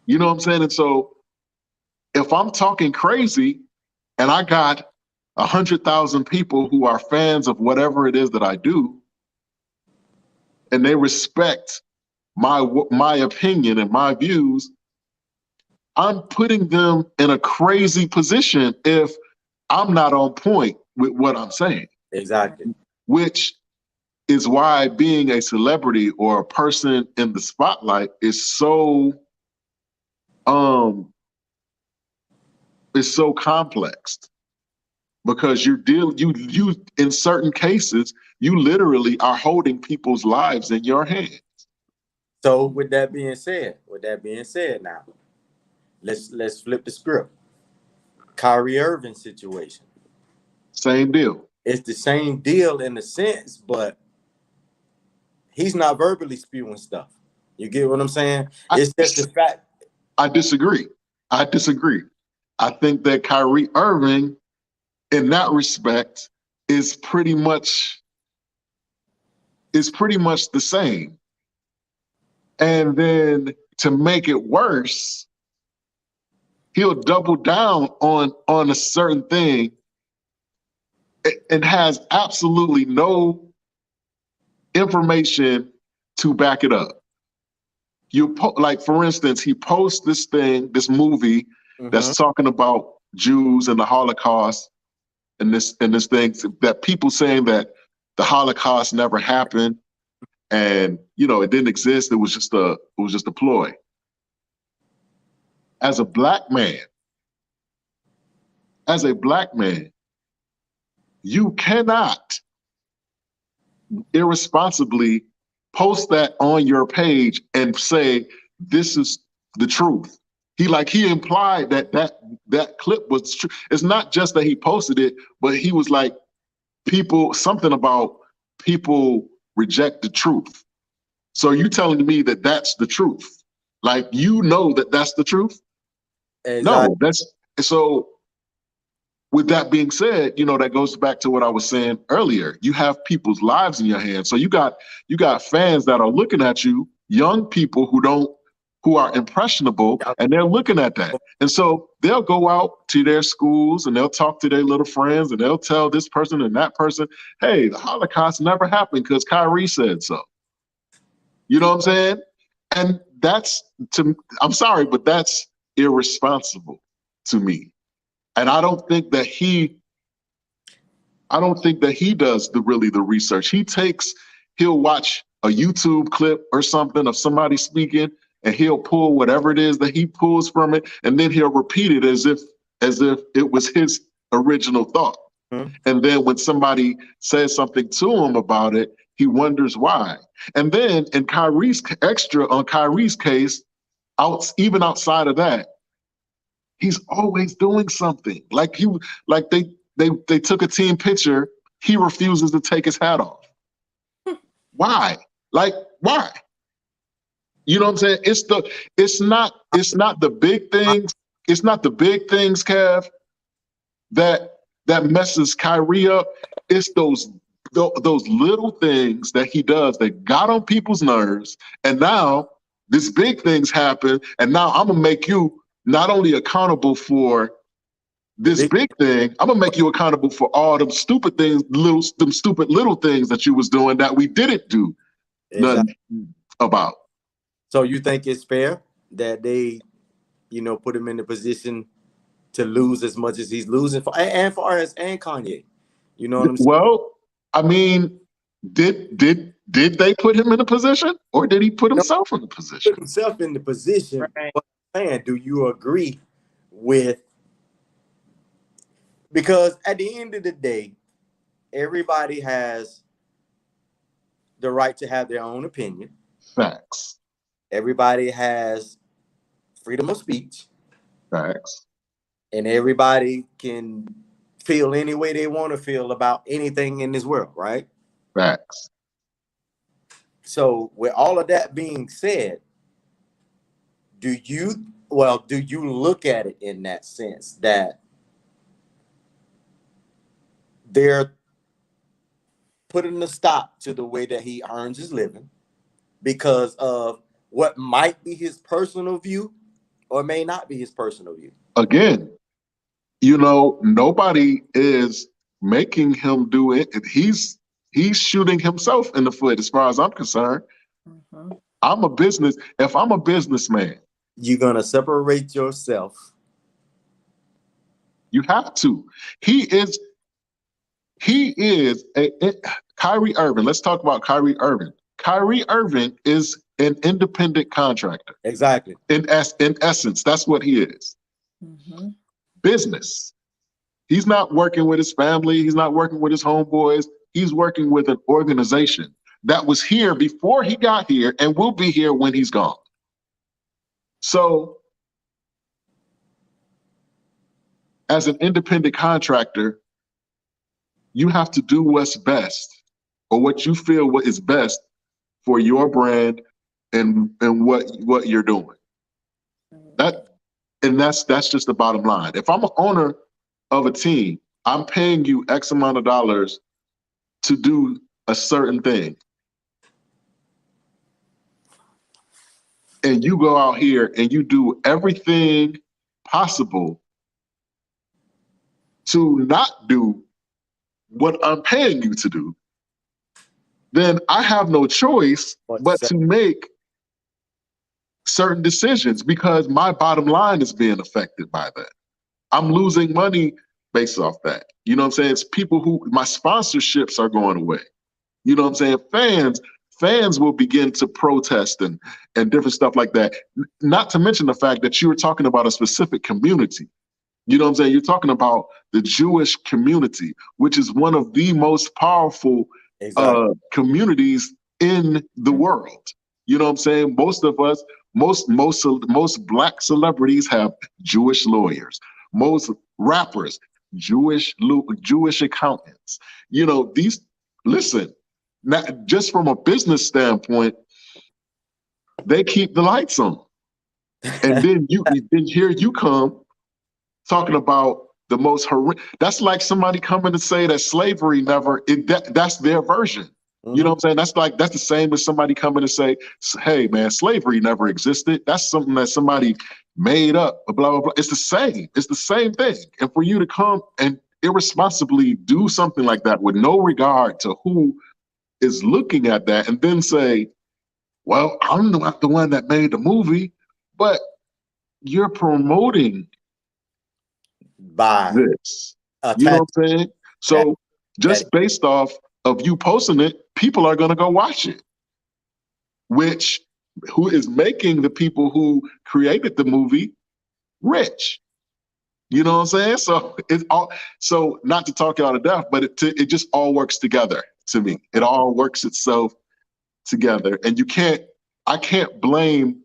[SPEAKER 1] You know what I'm saying? And so if I'm talking crazy and I got 100,000 people who are fans of whatever it is that I do, and they respect my opinion and my views, I'm putting them in a crazy position if I'm not on point with what I'm saying.
[SPEAKER 2] Exactly.
[SPEAKER 1] Which is why being a celebrity or a person in the spotlight is so complex, because you in certain cases you literally are holding people's lives in your hands.
[SPEAKER 2] So with that being said, now let's flip the script. Kyrie Irving situation.
[SPEAKER 1] Same deal.
[SPEAKER 2] It's the same deal in a sense, but he's not verbally spewing stuff. You get what I'm saying? It's just the fact.
[SPEAKER 1] I disagree. I think that Kyrie Irving, in that respect, is pretty much the same. And then to make it worse, he'll double down on a certain thing and has absolutely no information to back it up. Like, for instance, he posts this movie that's talking about Jews and the Holocaust, and this thing that people saying that the Holocaust never happened, and it didn't exist. It was just a ploy. As a black man, you cannot irresponsibly post that on your page and say this is the truth. He implied that clip was true. It's not just that he posted it, but he was like, something about people reject the truth. So you telling me that that's the truth? Like, that that's the truth?
[SPEAKER 2] Exactly.
[SPEAKER 1] No, so. With that being said, that goes back to what I was saying earlier. You have people's lives in your hands. So you got fans that are looking at you, young people who are impressionable, and they're looking at that. And so they'll go out to their schools and they'll talk to their little friends and they'll tell this person and that person, hey, the Holocaust never happened because Kyrie said so. You know what I'm saying? And I'm sorry, but that's irresponsible to me. And I don't think that he does the research. He'll watch a YouTube clip or something of somebody speaking, and he'll pull whatever it is that he pulls from it, and then he'll repeat it as if it was his original thought.
[SPEAKER 2] Mm-hmm.
[SPEAKER 1] And then when somebody says something to him about it, he wonders why. And then in Kyrie's case, even outside of that, he's always doing something. Like they took a team picture, he refuses to take his hat off. Why? Like, why? You know what I'm saying? It's not the big things. It's not the big things, Kev, that messes Kyrie up. It's those little things that he does that got on people's nerves. And now this big things happen, and now I'm gonna make you not only accountable for this big thing, I'm gonna make you accountable for all them stupid things, them stupid little things that you was doing that we didn't do nothing about.
[SPEAKER 2] So you think it's fair that they put him in the position to lose as much as he's losing and Kanye. You know what I'm saying?
[SPEAKER 1] Well, I mean, did they put him in a position, or did he put himself in a position?
[SPEAKER 2] Put himself in the position.
[SPEAKER 3] Right.
[SPEAKER 2] But man, do you agree with? Because at the end of the day, everybody has the right to have their own opinion.
[SPEAKER 1] Facts.
[SPEAKER 2] Everybody has freedom of speech.
[SPEAKER 1] Facts.
[SPEAKER 2] And everybody can feel any way they want to feel about anything in this world, right?
[SPEAKER 1] Facts.
[SPEAKER 2] So with all of that being said, do you look at it in that sense that they're putting a stop to the way that he earns his living because of what might be his personal view or may not be his personal view?
[SPEAKER 1] Again, nobody is making him do it. He's shooting himself in the foot as far as I'm concerned.
[SPEAKER 3] Mm-hmm.
[SPEAKER 1] If I'm a businessman,
[SPEAKER 2] you're going to separate yourself.
[SPEAKER 1] You have to. He is Kyrie Irving. Let's talk about Kyrie Irving. Kyrie Irving is an independent contractor.
[SPEAKER 2] Exactly.
[SPEAKER 1] In essence, that's what he is.
[SPEAKER 3] Mm-hmm.
[SPEAKER 1] Business. He's not working with his family. He's not working with his homeboys. He's working with an organization that was here before he got here and will be here when he's gone. So, as an independent contractor, you have to do what's best, or what you feel what is best for your brand and what you're doing. That's just the bottom line. If I'm an owner of a team, I'm paying you X amount of dollars to do a certain thing. And you go out here and you do everything possible to not do what I'm paying you to do, then I have no choice but to make certain decisions because my bottom line is being affected by that. I'm losing money based off that. You know what I'm saying? It's people my sponsorships are going away. You know what I'm saying? Fans will begin to protest and different stuff like that. Not to mention the fact that you were talking about a specific community. You know what I'm saying? You're talking about the Jewish community, which is one of the most powerful communities in the world. You know what I'm saying? Most of us, most Black celebrities have Jewish lawyers. Most rappers, Jewish accountants. Listen, not just from a business standpoint, they keep the lights on. And then here you come talking about the most horrific. That's like somebody coming to say that slavery that's their version. Mm-hmm. You know what I'm saying? That's the same as somebody coming to say, hey man, slavery never existed. That's something that somebody made up, blah, blah, blah. It's the same. It's the same thing. And for you to come and irresponsibly do something like that with no regard to who is looking at that and then say, well, I'm not the one that made the movie, but you're promoting
[SPEAKER 2] by
[SPEAKER 1] this. You know what I'm saying? So just based off of you posting it, people are going to go watch it. Who is making the people who created the movie rich? You know what I'm saying? So not to talk you out of death, but it just all works together to me. It all works itself together, and I can't blame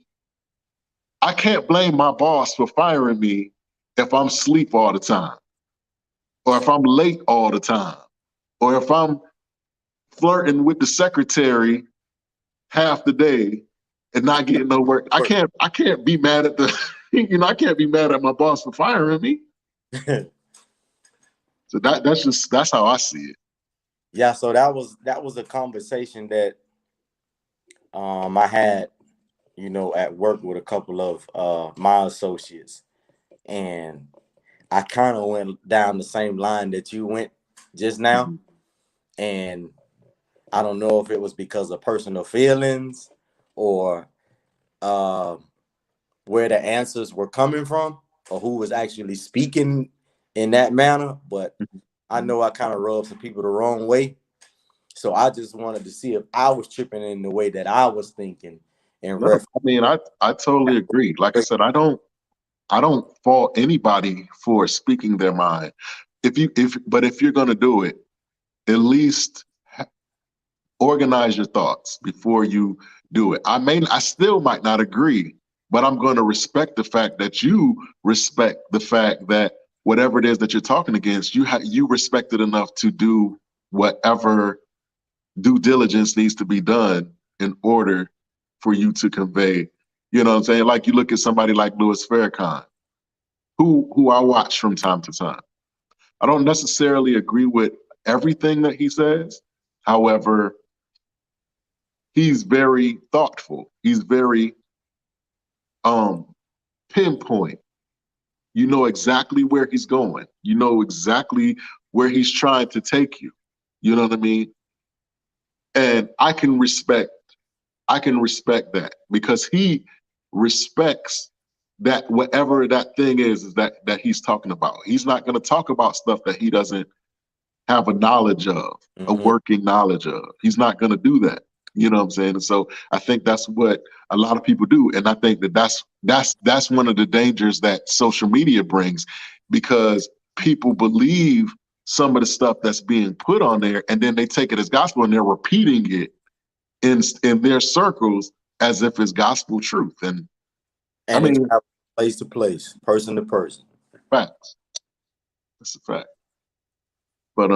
[SPEAKER 1] my boss for firing me if I'm asleep all the time, or if I'm late all the time, or if I'm flirting with the secretary half the day and not getting no work. I can't be mad at I can't be mad at my boss for firing me. So that's how I see it.
[SPEAKER 2] Yeah, so that was a conversation that I had, at work with a couple of my associates, and I kind of went down the same line that you went just now. Mm-hmm. And I don't know if it was because of personal feelings or where the answers were coming from or who was actually speaking in that manner, but I know I kind of rubbed some people the wrong way. So I just wanted to see if I was tripping in the way that I was thinking and
[SPEAKER 1] No, I mean, I totally agree. Like I said, I don't fault anybody for speaking their mind. But if you're going to do it, at least organize your thoughts before you do it. I still might not agree, but I'm going to respect the fact that you respect the fact that whatever it is that you're talking against, you respect it enough to do whatever due diligence needs to be done in order for you to convey. You know what I'm saying? Like you look at somebody like Louis Farrakhan, who I watch from time to time. I don't necessarily agree with everything that he says. However, he's very thoughtful. He's very pinpoint. You know exactly where he's going. You know exactly where he's trying to take you. You know what I mean? And I can respect that because he respects that whatever that thing is that he's talking about. He's not going to talk about stuff that he doesn't have a knowledge of, a working knowledge of. He's not going to do that. You know what I'm saying? And so I think that's what a lot of people do. And I think that's one of the dangers that social media brings, because people believe some of the stuff that's being put on there, and then they take it as gospel and they're repeating it in their circles as if it's gospel truth. And I mean,
[SPEAKER 2] place to place, person to person.
[SPEAKER 1] Facts. That's a fact. But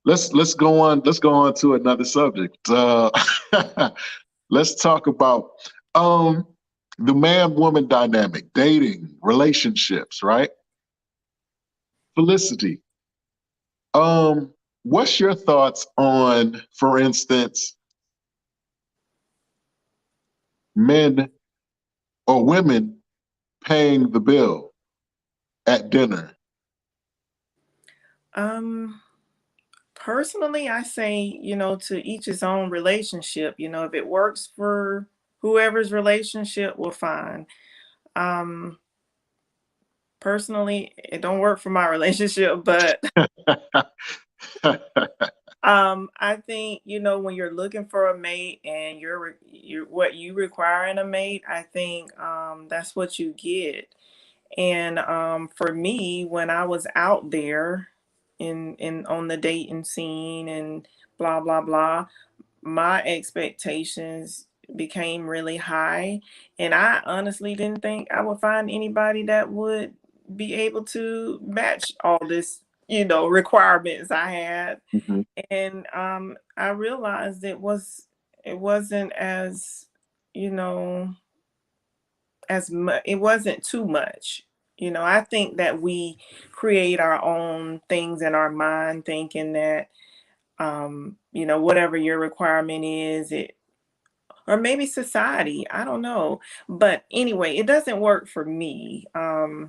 [SPEAKER 1] let's go on to another subject. Let's talk about the man-woman dynamic, dating, relationships, right? Felicity, what's your thoughts on, for instance, men or women paying the bill at dinner?
[SPEAKER 3] Personally, I say, to each his own relationship. If it works for whoever's relationship, we're fine. Personally, it don't work for my relationship, but I think, when you're looking for a mate and you're what you require in a mate, I think that's what you get. And for me, when I was out there in on the dating scene and blah blah blah, my expectations became really high, and I honestly didn't think I would find anybody that would be able to match all this, requirements I had.
[SPEAKER 1] Mhm.
[SPEAKER 3] And I realized it wasn't as, you know as much, it wasn't too much. I think that we create our own things in our mind, thinking that whatever your requirement is, it, or maybe society, I don't know. But anyway, it doesn't work for me. I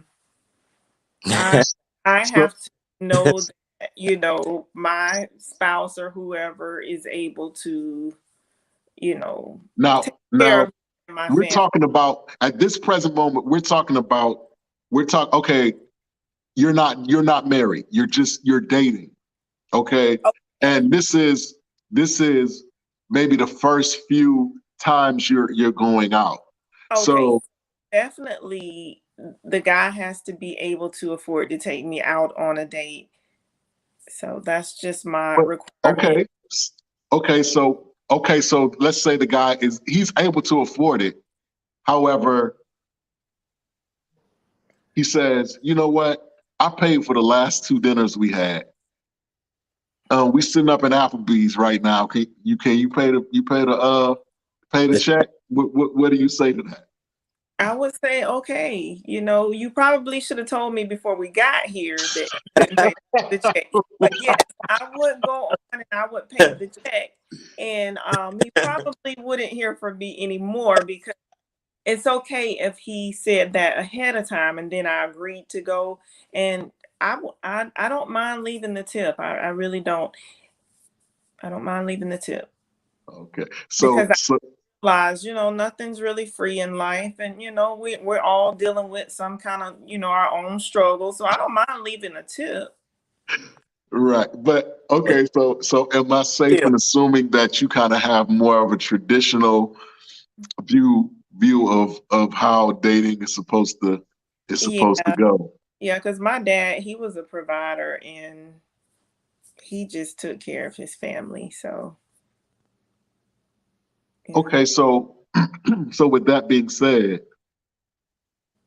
[SPEAKER 3] I
[SPEAKER 1] So
[SPEAKER 3] have to know that, my spouse or whoever is able to, take care
[SPEAKER 1] now
[SPEAKER 3] of my
[SPEAKER 1] we're
[SPEAKER 3] family.
[SPEAKER 1] talking about, at this present moment, okay, you're not married. You're dating. Okay.
[SPEAKER 3] Okay.
[SPEAKER 1] And this is maybe the first few times you're going out.
[SPEAKER 3] Okay.
[SPEAKER 1] So
[SPEAKER 3] Definitely the guy has to be able to afford to take me out on a date. So that's just my
[SPEAKER 1] but-
[SPEAKER 3] requirement.
[SPEAKER 1] okay. So let's say the guy he's able to afford it. However, he says, you know what? I paid for the last two dinners we had. We sitting up in Applebee's right now. Can you pay the check? What do you say to that?
[SPEAKER 3] I would say, okay, you probably should have told me before we got here that you couldn't pay the check. But yes, I would go on and I would pay the check. And he probably wouldn't hear from me anymore, because it's okay if he said that ahead of time and then I agreed to go. And I don't mind leaving the tip. I really don't. I don't mind leaving the tip
[SPEAKER 1] Okay.
[SPEAKER 3] because
[SPEAKER 1] So
[SPEAKER 3] realize, nothing's really free in life. And, we're all dealing with some kind of, our own struggle. So I don't mind leaving a tip.
[SPEAKER 1] Right. But okay, so am I safe
[SPEAKER 2] Yeah.
[SPEAKER 1] in assuming that you kind of have more of a traditional view of how dating is supposed to
[SPEAKER 3] Yeah.
[SPEAKER 1] go?
[SPEAKER 3] Yeah. Because my dad, he was a provider and he just took care of his family. So, yeah.
[SPEAKER 1] Okay, so so with that being said,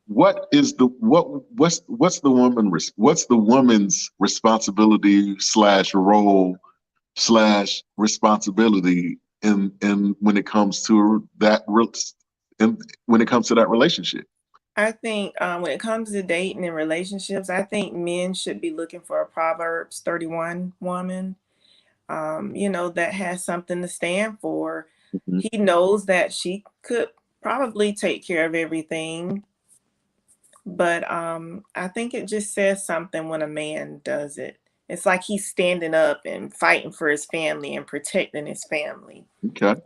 [SPEAKER 1] what's the woman's responsibility slash role slash responsibility in when it comes to when it comes to that relationship?
[SPEAKER 3] I think when it comes to dating and relationships, I think men should be looking for a Proverbs 31 woman, that has something to stand for.
[SPEAKER 1] Mhm.
[SPEAKER 3] He knows that she could probably take care of everything, but I think it just says something when a man does it. It's like he's standing up and fighting for his family and protecting his family.
[SPEAKER 1] Okay.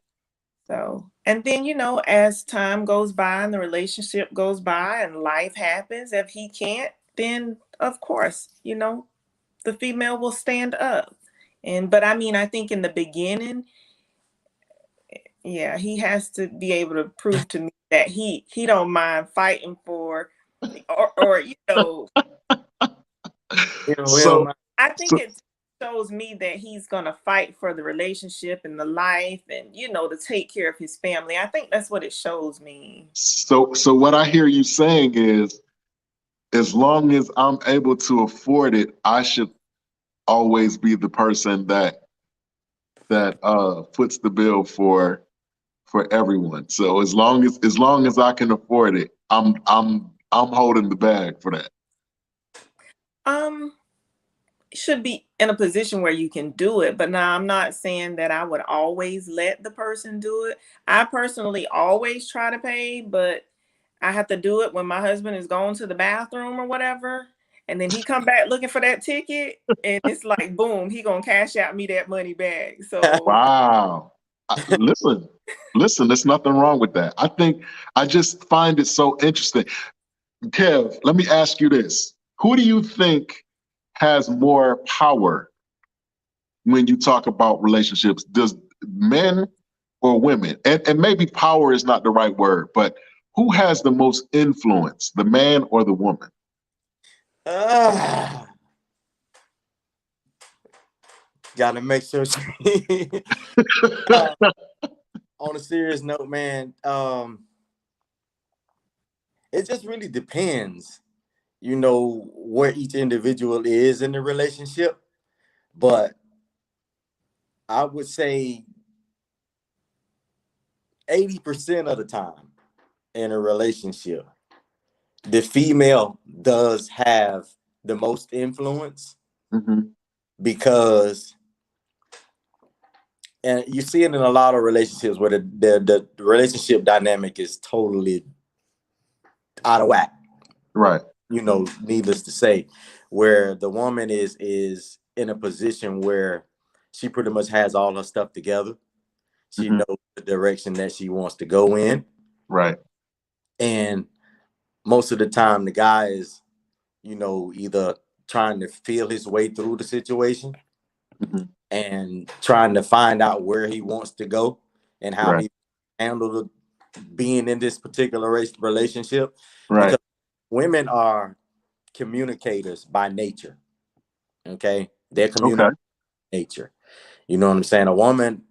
[SPEAKER 3] So, and then, as time goes by and the relationship goes by and life happens, if he can't, then of course, the female will stand up. But I mean, I think in the beginning, yeah, he has to be able to prove to me that he don't mind fighting for, or
[SPEAKER 1] So
[SPEAKER 3] I think
[SPEAKER 1] so
[SPEAKER 3] it shows me that he's gonna fight for the relationship and the life, and to take care of his family. I think that's what it shows me.
[SPEAKER 1] so what I hear you saying is, as long as I'm able to afford it, I should always be the person that foots the bill for everyone. So as long as I can afford it, I'm holding the bag for that.
[SPEAKER 3] Um, should be in a position where you can do it, but now I'm not saying that I would always let the person do it. I personally always try to pay, but I have to do it when my husband is going to the bathroom or whatever, and then he come back looking for that ticket, and it's like boom, he gonna cash out me that money back. So
[SPEAKER 1] Wow. Listen, there's nothing wrong with that. I just find it so interesting. Kev, let me ask you this. Who do you think has more power when you talk about relationships? Does men or women? And maybe power is not the right word, but who has the most influence, the man or the woman?
[SPEAKER 2] Gotta make sure on a serious note, man, it just really depends, where each individual is in the relationship. But I would say 80% of the time in a relationship, the female does have the most influence,
[SPEAKER 1] Mhm.
[SPEAKER 2] because, and you see it in a lot of relationships where the relationship dynamic is totally out of whack.
[SPEAKER 1] Right.
[SPEAKER 2] Needless to say, where the woman is in a position where she pretty much has all her stuff together. She
[SPEAKER 1] Mhm.
[SPEAKER 2] knows the direction that she wants to go in.
[SPEAKER 1] Right.
[SPEAKER 2] And most of the time the guy is, either trying to feel his way through the situation
[SPEAKER 1] Mhm.
[SPEAKER 2] and trying to find out where he wants to go and how
[SPEAKER 1] Right.
[SPEAKER 2] he handle being in this particular relationship.
[SPEAKER 1] Right.
[SPEAKER 2] Because women are communicators by nature. Okay, they're
[SPEAKER 1] Okay.
[SPEAKER 2] nature. You know what I'm saying? A woman,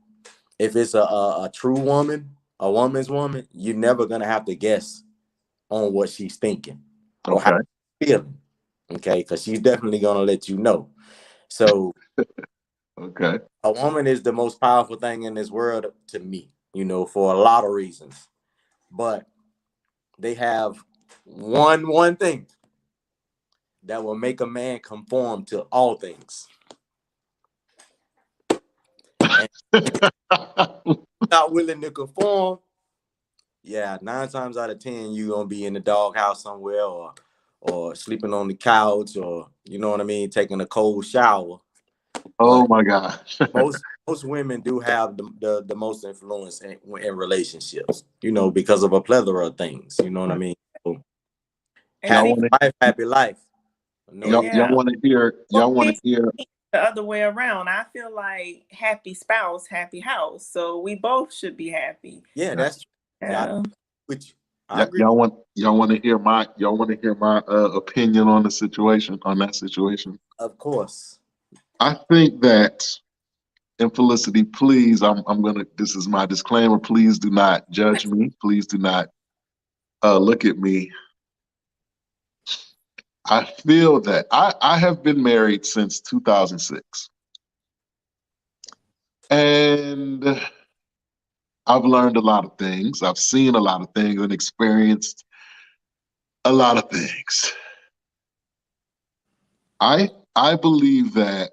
[SPEAKER 2] if it's a true woman, a woman's woman, you're never gonna have to guess on what she's thinking or how
[SPEAKER 1] Okay.
[SPEAKER 2] she's feeling. Okay, because she's definitely gonna let you know. So
[SPEAKER 1] Okay.
[SPEAKER 2] a woman is the most powerful thing in this world to me, for a lot of reasons. But they have one thing that will make a man conform to all things. And not willing to conform, yeah, 9 times out of 10, you're gonna be in the doghouse somewhere, or sleeping on the couch, or you know what I mean, taking a cold shower.
[SPEAKER 1] Oh
[SPEAKER 2] But
[SPEAKER 1] my gosh.
[SPEAKER 2] most most women do have the most influence in relationships, you know, because of a plethora of things. You know what I mean? So,
[SPEAKER 3] And
[SPEAKER 1] Y'all
[SPEAKER 3] see,
[SPEAKER 2] happy
[SPEAKER 1] want
[SPEAKER 2] life, happy life. No,
[SPEAKER 3] yeah.
[SPEAKER 1] y'all want to hear?
[SPEAKER 3] For
[SPEAKER 1] Y'all want
[SPEAKER 3] me,
[SPEAKER 1] to hear?
[SPEAKER 3] the other way around. I feel like happy spouse, happy house. So we both should be happy.
[SPEAKER 2] yeah, that's yeah, I
[SPEAKER 3] Yeah.
[SPEAKER 2] agree with you. I agree.
[SPEAKER 1] Y'all want to hear my opinion on the situation, on that situation.
[SPEAKER 2] Of course.
[SPEAKER 1] I think that, and Felicity, please, this is my disclaimer. Please do not judge me. Please do not look at me. I feel that I have been married since 2006. And I've learned a lot of things. I've seen a lot of things and experienced a lot of things. I believe that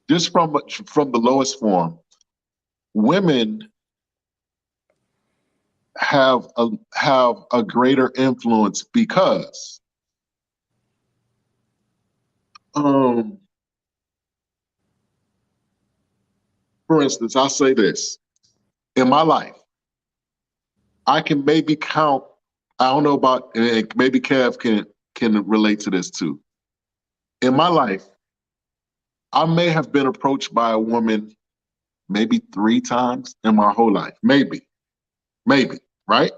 [SPEAKER 1] just from the lowest form, women have a greater influence because for instance, I'll say this. In my life, I can maybe count, I don't know about, and maybe Kev can relate to this too. In my life, I may have been approached by a woman maybe 3 times in my whole life. Maybe, right?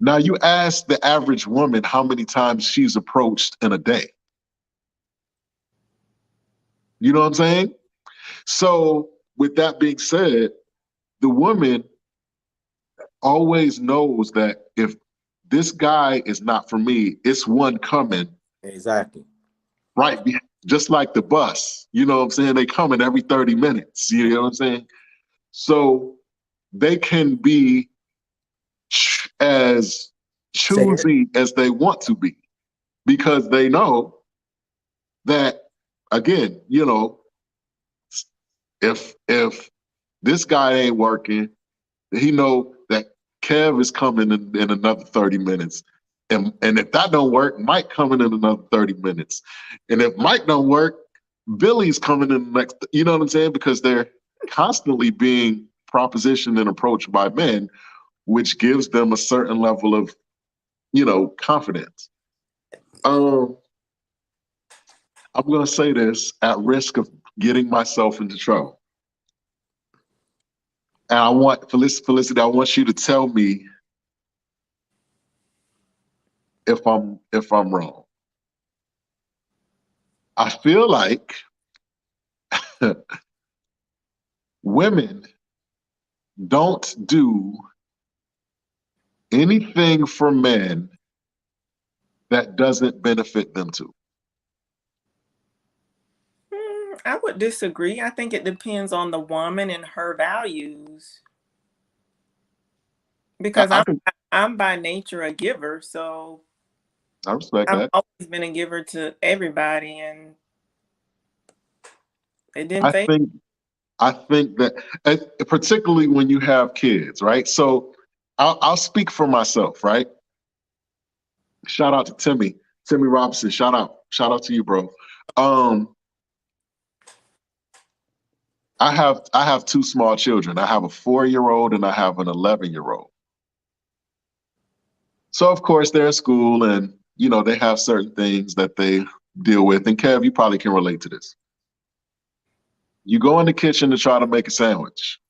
[SPEAKER 1] Now you ask the average woman how many times she's approached in a day. You know what I'm saying? So with that being said, the woman always knows that if this guy is not for me, it's one coming.
[SPEAKER 2] Exactly.
[SPEAKER 1] Right. Just like the bus, you know what I'm saying? They coming every 30 minutes. You know what I'm saying? So they can be as choosy as they want to be because they know that, again, you know, if this guy ain't working, he know that Kev is coming in another 30 minutes. And if that don't work, Mike coming in another 30 minutes. And if Mike don't work, Billy's coming in the next, you know what I'm saying? Because they're constantly being propositioned and approached by men, which gives them a certain level of, you know, confidence. I'm going to say this at risk of getting myself into trouble. And I want, Felicity, I want you to tell me if I'm wrong. I feel like women don't do anything for men that doesn't benefit them too.
[SPEAKER 3] I would disagree. I think it depends on the woman and her values. Because I'm by nature a giver, so
[SPEAKER 1] I respect
[SPEAKER 3] I've
[SPEAKER 1] that.
[SPEAKER 3] always been a giver to everybody, and it didn't fade.
[SPEAKER 1] I think that, particularly when you have kids, right? So I'll speak for myself, right? Shout out to Timmy Robinson. Shout out to you, bro. I have 2 small children. I have a 4-year-old and I have an 11-year-old. So of course they're in school and, you know, they have certain things that they deal with. And Kev, you probably can relate to this. You go in the kitchen to try to make a sandwich.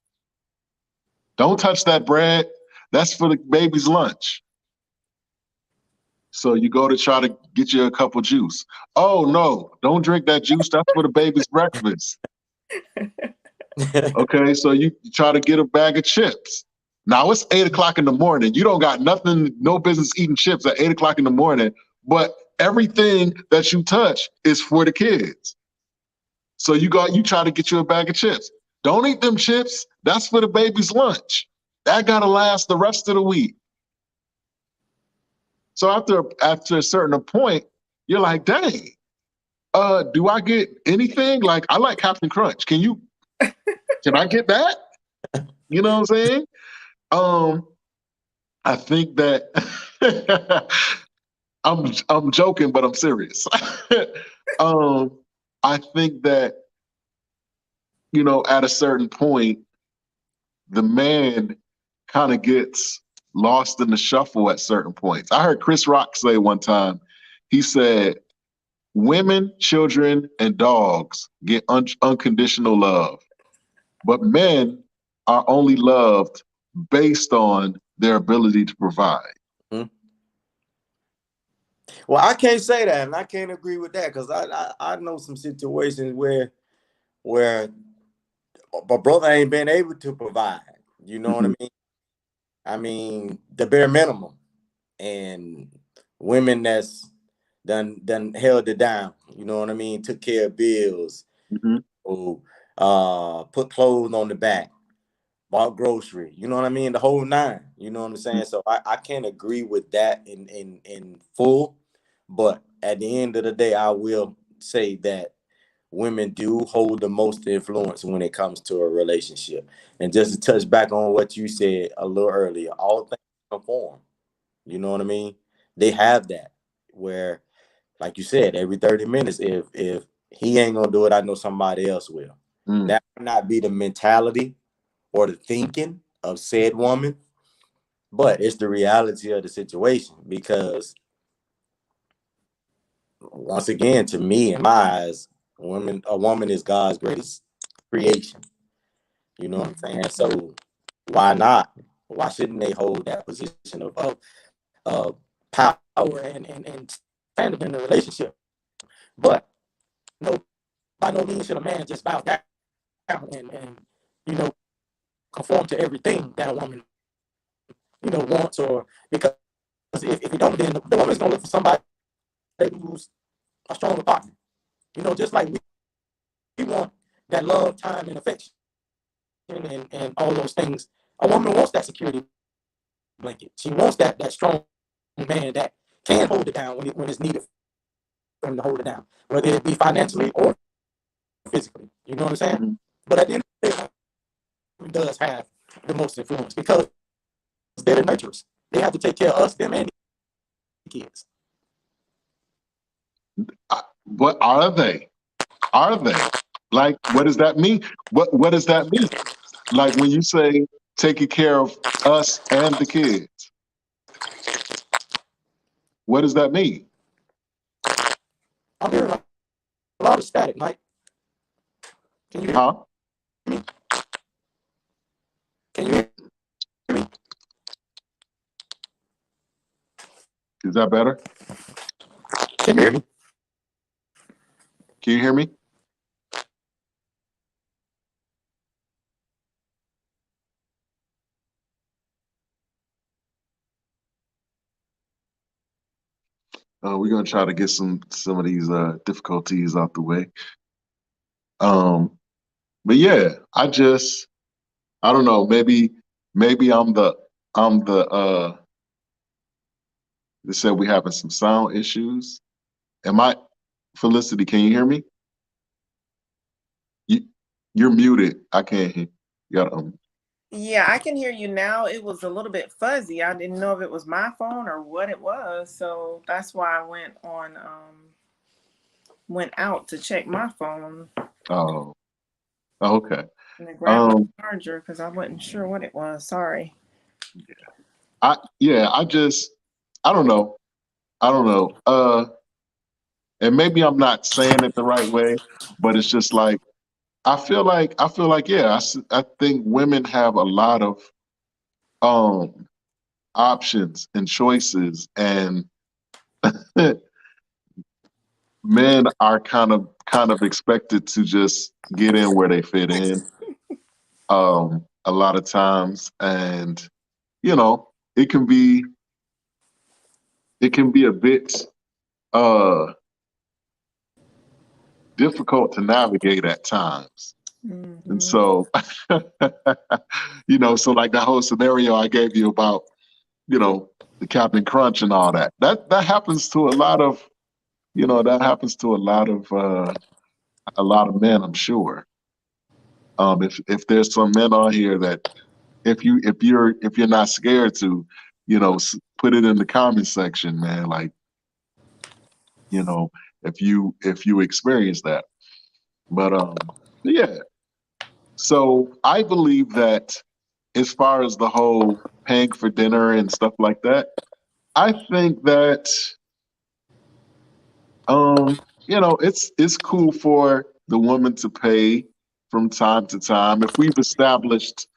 [SPEAKER 1] Don't touch that bread. That's for the baby's lunch. So you go to try to get you a cup of juice. Oh no, don't drink that juice. That's for the baby's breakfast. Okay, so you try to get a bag of chips. Now it's 8 o'clock in the morning. You don't got nothing, no business eating chips at 8 o'clock in the morning, but everything that you touch is for the kids. So you try to get you a bag of chips. Don't eat them chips. That's for the baby's lunch. That gotta last the rest of the week. So after a certain point, you're like, dang, do I get anything? Like, I like Captain Crunch. Can I get that? You know what I'm saying? I think that I'm joking, but I'm serious. I think that, you know, at a certain point, the man kind of gets lost in the shuffle at certain points. I heard Chris Rock say one time, he said, women, children, and dogs get unconditional love, but men are only loved based on their ability to provide.
[SPEAKER 2] Mm-hmm. Well, I can't say that, and I can't agree with that, because I know some situations where a brother ain't been able to provide. You know what I mean? I mean, the bare minimum, and women that's done held it down. You know what I mean? Took care of bills, or put clothes on the back, bought grocery. You know what I mean? The whole nine. You know what I'm saying? So I can't agree with that in full, but at the end of the day, I will say that women do hold the most influence when it comes to a relationship. And just to touch back on what you said a little earlier, all things conform. You know what I mean? They have that where, like you said, every 30 minutes, if he ain't gonna do it, I know somebody else will. That might not be the mentality or the thinking of said woman, but it's the reality of the situation. Because once again, to me, in my eyes, a woman is God's greatest creation. You know what I'm saying? So why not? Why shouldn't they hold that position of power and standing in the relationship? But no, by no means should a man just bow down and you know, conform to everything that a woman, you know, wants. Or because if you don't, then the woman's gonna look for somebody who's a stronger partner. You know, just like we want that love, time, and affection, and all those things. A woman wants that security blanket. She wants that strong man that can hold it down when it's needed for him to hold it down, whether it be financially or physically. You know what I'm saying? But at the end of the day, it does have the most influence, because they're the nurturers. They have to take care of us, them, and the kids.
[SPEAKER 1] But are they? Are they? Like, what does that mean? What does that mean? Like when you say taking care of us and the kids, what does that mean?
[SPEAKER 2] I'm hearing a lot of static, Mike. Can you hear me? Can you hear me?
[SPEAKER 1] Is that better?
[SPEAKER 2] Can you hear me?
[SPEAKER 1] Can you hear me? We're gonna try to get some of these difficulties out the way. But yeah, I don't know. Maybe they said we having some sound issues. Felicity, can you hear me? You're muted. I can't hear. You gotta
[SPEAKER 3] Yeah, I can hear you now. It was a little bit fuzzy. I didn't know if it was my phone or what it was. So that's why I went out to check my phone.
[SPEAKER 1] Oh, okay.
[SPEAKER 3] And grab the charger because I wasn't sure what it was. Sorry.
[SPEAKER 1] I don't know. And maybe I'm not saying it the right way, but it's just like I feel like yeah, I think women have a lot of options and choices, and men are kind of expected to just get in where they fit in a lot of times. And you know, it can be a bit difficult to navigate at times. And so you know, so like that whole scenario I gave you about, you know, the Captain Crunch and all that happens to a lot of, you know, a lot of men, I'm sure. If there's some men on here that if you're not scared to, you know, put it in the comment section, man. Like, you know, if you experience that. But yeah. So I believe that as far as the whole paying for dinner and stuff like that, I think that it's cool for the woman to pay from time to time if we've established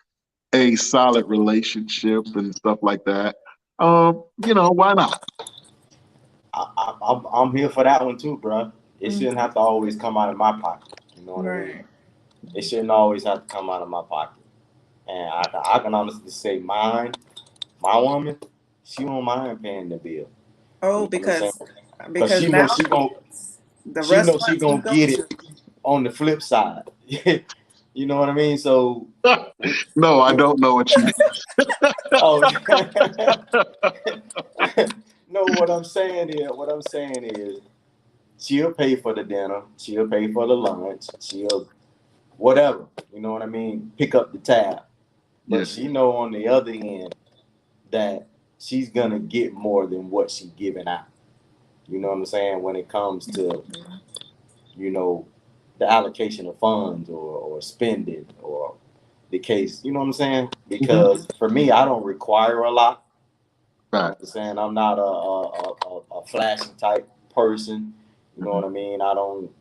[SPEAKER 1] a solid relationship and stuff like that. Why not?
[SPEAKER 2] I'm here for that one too, bro. It shouldn't have to always come out of my pocket. You know what I mean?
[SPEAKER 3] Right.
[SPEAKER 2] It shouldn't always have to come out of my pocket. And I can honestly say my woman, she won't mind paying the bill.
[SPEAKER 3] Oh,
[SPEAKER 2] You know what I'm saying? Because
[SPEAKER 3] because now the
[SPEAKER 2] she knows she
[SPEAKER 3] restaurants we
[SPEAKER 2] gonna
[SPEAKER 3] go
[SPEAKER 2] get
[SPEAKER 3] to.
[SPEAKER 2] it on the flip side. You know what I mean? So
[SPEAKER 1] No, I don't know what you mean.
[SPEAKER 2] oh no, what I'm saying is she'll pay for the dinner, she'll pay for the lunch, she'll whatever, you know what I mean, pick up the tab. But
[SPEAKER 1] Yeah.
[SPEAKER 2] she know on the other end that she's gonna get more than what she's giving out. You know what I'm saying? When it comes to, you know, the allocation of funds or spending or the case, you know what I'm saying? Because for me, I don't require a lot. You know
[SPEAKER 1] Right.
[SPEAKER 2] what I'm saying? I'm not a flashy type person. You know what I mean? I don't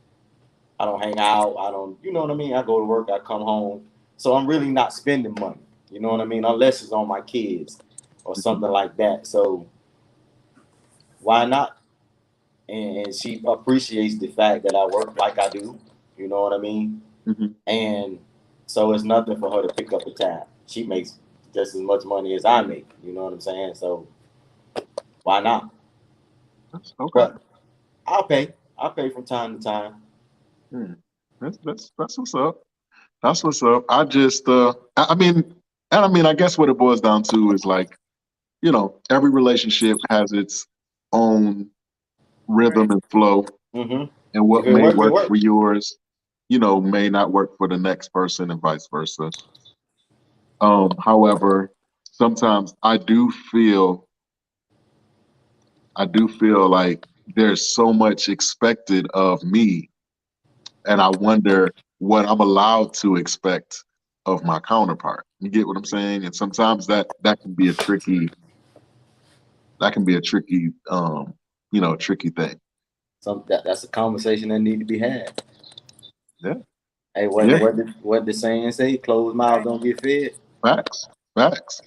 [SPEAKER 2] hang out. I don't, you know what I mean? I go to work, I come home. So I'm really not spending money. You know what I mean? Unless it's on my kids or something like that. So why not? And she appreciates the fact that I work like I do. You know what I mean?
[SPEAKER 1] Mhm.
[SPEAKER 2] And so it's nothing for her to pick up the tab. She makes just as much money as I make. You know what I'm saying? So why not?
[SPEAKER 1] That's okay.
[SPEAKER 2] But I'll pay. I'll pay from time to time.
[SPEAKER 1] Hmm. That's what's up. That's what's up. I guess what it boils down to is like, every relationship has its own
[SPEAKER 3] Right.
[SPEAKER 1] rhythm and flow,
[SPEAKER 2] Mm-hmm.
[SPEAKER 1] and
[SPEAKER 2] If
[SPEAKER 1] what
[SPEAKER 2] it
[SPEAKER 1] may
[SPEAKER 2] work, it
[SPEAKER 1] work for
[SPEAKER 2] work.
[SPEAKER 1] yours, may not work for the next person and vice versa. However, sometimes I do feel like there's so much expected of me, and I wonder what I'm allowed to expect of my counterpart. You get what I'm saying? And sometimes that can be a tricky thing.
[SPEAKER 2] That's a conversation that need to be had.
[SPEAKER 1] Yeah,
[SPEAKER 2] Hey,
[SPEAKER 1] yeah,
[SPEAKER 2] what the saying say? Closed mouths
[SPEAKER 3] Right.
[SPEAKER 2] don't get fed.
[SPEAKER 1] facts, facts,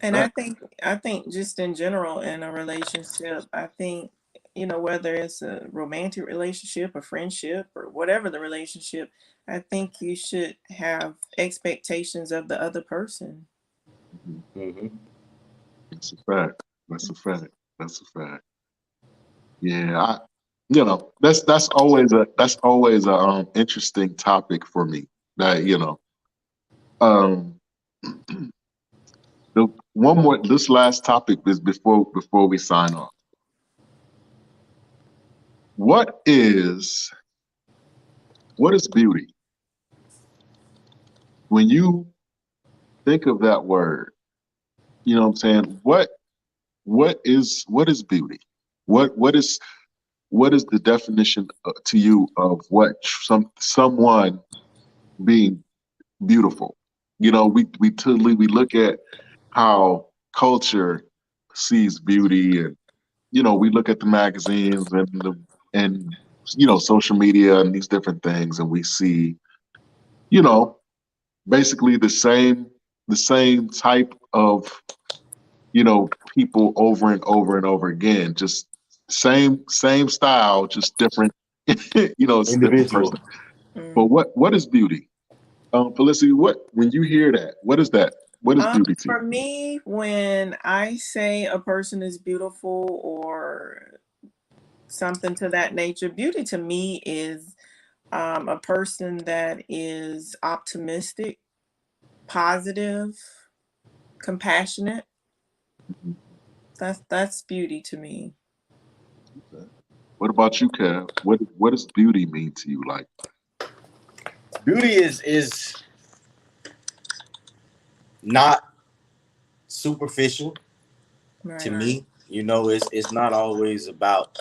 [SPEAKER 3] And
[SPEAKER 1] facts.
[SPEAKER 3] I think just in general in a relationship, I think, whether it's a romantic relationship, a friendship, or whatever the relationship, I think you should have expectations of the other person.
[SPEAKER 1] Mhm.
[SPEAKER 2] Mm-hmm.
[SPEAKER 1] That's a fact. That's a fact. That's a fact. Yeah, that's always a interesting topic for me. That um, the one more this last topic is before we sign off. What is what is beauty? When you think of that word, you know what I'm saying? What is beauty? What is what is the definition to you of what someone being beautiful? We look at how culture sees beauty, and we look at the magazines and social media and these different things, and we see you know basically the same type of people over and over and over again, just same style, just different. It's a different
[SPEAKER 2] Individual.
[SPEAKER 1] person. But
[SPEAKER 3] Mm.
[SPEAKER 1] what is beauty? Felicity, when you hear that, what is that? What is beauty to you?
[SPEAKER 3] For me, when I say a person is beautiful or something to that nature, beauty to me is a person that is optimistic, positive, compassionate.
[SPEAKER 1] Mhm.
[SPEAKER 3] That's beauty to me.
[SPEAKER 1] Okay. What about you, Kev? What does beauty mean to you? Like,
[SPEAKER 2] Beauty is not superficial to
[SPEAKER 3] Right.
[SPEAKER 2] me. You know, it's not always about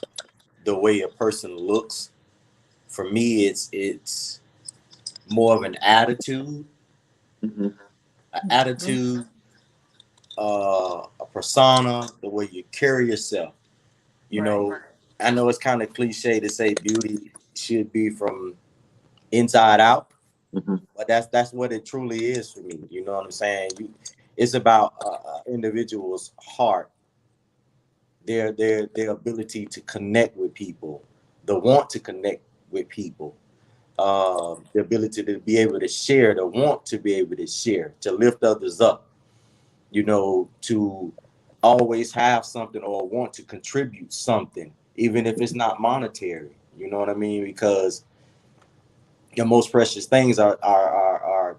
[SPEAKER 2] the way a person looks for me, it's more of an attitude,
[SPEAKER 1] Mm-hmm.
[SPEAKER 2] A persona, the way you carry yourself. You
[SPEAKER 3] Right.
[SPEAKER 2] know, I know it's kind of cliche to say beauty should be from inside out,
[SPEAKER 1] Mm-hmm.
[SPEAKER 2] but that's what it truly is for me. You know what I'm saying? It's about individual's heart, their ability to connect with people, the want to connect with people, the ability to be able to share, the want to be able to share, to lift others up, you know, to always have something or want to contribute something, even if it's not monetary. You know what I mean? Because the most precious things are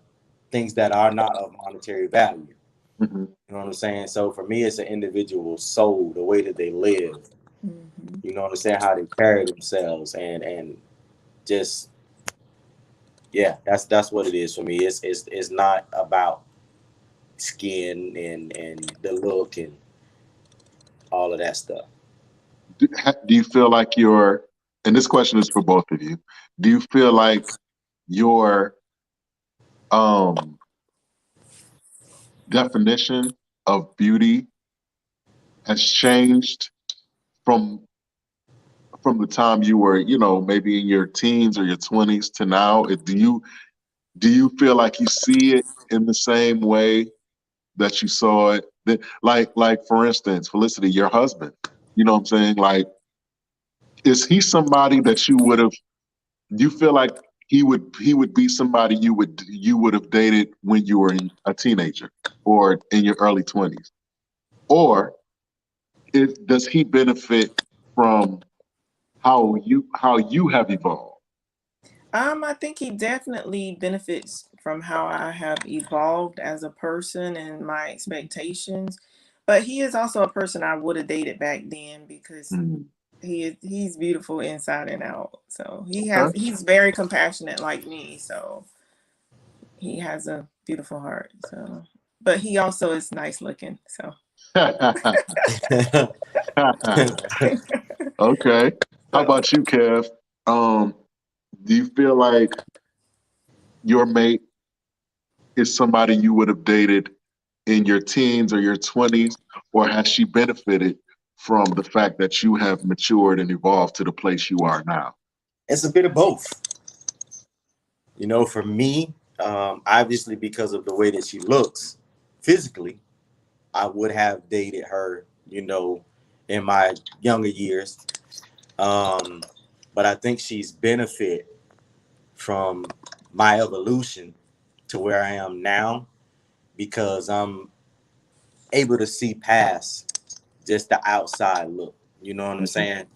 [SPEAKER 2] things that are not of monetary value.
[SPEAKER 1] Mm-hmm.
[SPEAKER 2] You know what I'm saying? So for me, it's an individual soul, the way that they live.
[SPEAKER 3] Mhm.
[SPEAKER 2] You know what I'm saying? How they carry themselves, and just yeah, that's what it is for me. It's not about skin and the look and all of that stuff.
[SPEAKER 1] Do you feel like and this question is for both of you, do you feel like your um, definition of beauty has changed from the time you were, maybe in your teens or your 20s to now? Do you feel like you see it in the same way that you saw it? Like for instance, Felicity, your husband, you know what I'm saying? Like, is he somebody that you feel like he would be somebody you would have dated when you were a teenager or in your early 20s? Or does he benefit from how you have evolved?
[SPEAKER 3] I think he definitely benefits from how I have evolved as a person and my expectations. But he is also a person I would have dated back then because
[SPEAKER 1] Mm,
[SPEAKER 3] he's beautiful inside and out. So
[SPEAKER 1] okay.
[SPEAKER 3] he's very compassionate like me. So he has a beautiful heart. So but he also is nice looking. So
[SPEAKER 1] Okay. How about you, Kev? Um, do you feel like your mate is somebody you would have dated in your teens or your 20s, or has she benefited from the fact that you have matured and evolved to the place you are now?
[SPEAKER 2] It's a bit of both. You know, for me, obviously because of the way that she looks physically, I would have dated her, you know, in my younger years. Um, but I think she's benefit from my evolution to where I am now because I'm able to see past just the outside look. You know what I'm
[SPEAKER 1] Mhm.
[SPEAKER 2] saying?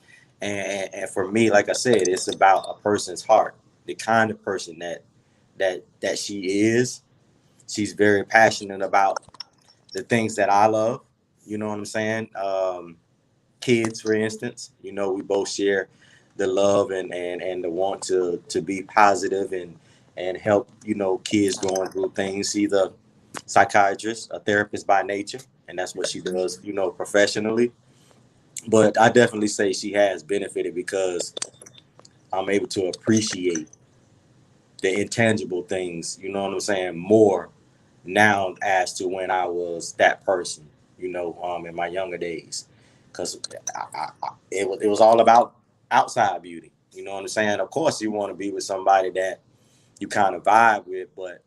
[SPEAKER 2] And for me, like I said, it's about a person's heart, the kind of person that she is. She's very passionate about the things that I love. You know what I'm saying? Kids, for instance, you know, we both share the love and the want to be positive and help, you know, kids going through things. She's a psychiatrist, a therapist by nature, and that's what she does, you know, professionally. But I definitely say she has benefited because I'm able to appreciate the intangible things, you know what I'm saying, more now as to when I was that person, you know, in my younger days. Because it was all about outside beauty, you know what I'm saying? Of course, you want to be with somebody that you kind of vibe with, but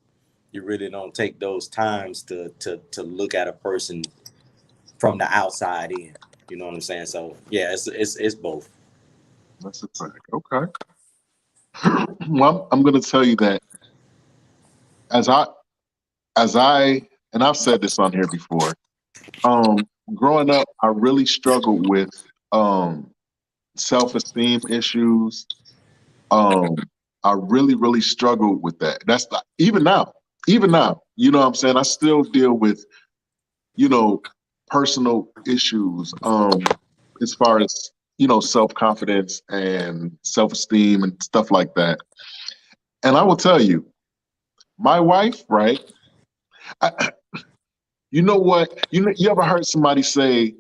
[SPEAKER 2] you really don't take those times to look at a person from the outside in. You know what I'm saying? So yeah, it's both.
[SPEAKER 1] That's a fact. Okay. Well, I'm going to tell you that as I as I and I've said this on here before. Growing up, I really struggled with um self-esteem issues. Um, I really, really struggled with that. That's not, even now, you know what I'm saying? I still deal with, you know, personal issues, as far as, self-confidence and self-esteem and stuff like that. And I will tell you, my wife, right? I, you know what? You ever heard somebody say,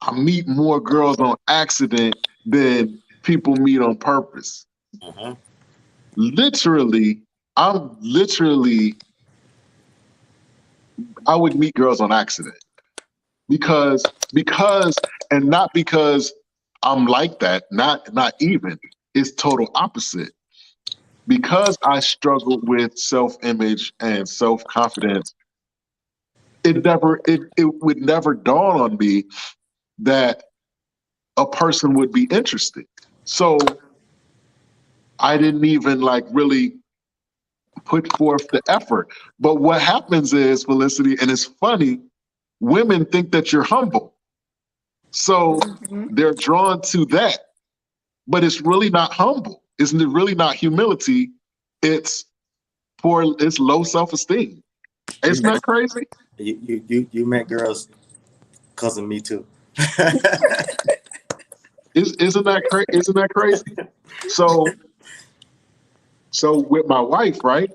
[SPEAKER 1] I meet more girls on accident than people meet on purpose?
[SPEAKER 2] Mhm.
[SPEAKER 1] Literally, I'm literally, I would meet girls on accident because, and not because I'm like that, not even. It's total opposite. Because I struggled with self-image and self-confidence, it would never dawn on me that a person would be interested. So I didn't even like really put forth the effort. But what happens is, Felicity, and it's funny, women think that you're humble. So
[SPEAKER 3] Mhm.
[SPEAKER 1] they're drawn to that. But it's really not humble. It's really not humility. It's it's low self-esteem.
[SPEAKER 2] You
[SPEAKER 1] Isn't
[SPEAKER 2] met
[SPEAKER 1] that crazy?
[SPEAKER 2] you met girls cousin me too.
[SPEAKER 1] Isn't that crazy? Isn't that crazy? So with my wife, right?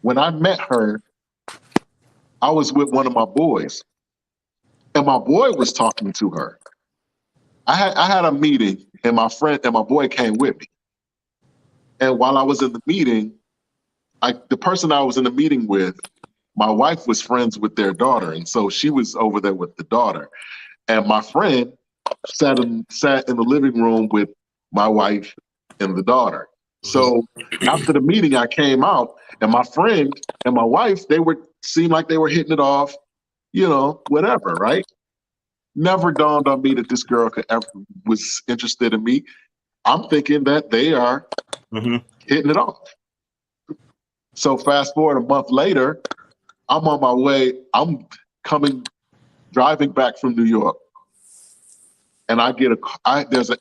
[SPEAKER 1] When I met her, I was with one of my boys, and my boy was talking to her. I had a meeting, and my friend and my boy came with me. And while I was in the meeting, the person I was in the meeting with, my wife was friends with their daughter, and so she was over there with the daughter. And my friend sat in the living room with my wife and the daughter. So after the meeting, I came out, and my friend and my wife, seemed like they were hitting it off, whatever, right? Never dawned on me that this girl was interested in me. I'm thinking that they are
[SPEAKER 2] Mhm.
[SPEAKER 1] hitting it off. So fast forward a month later, I'm on my way. I'm driving back from New York, and I get there's a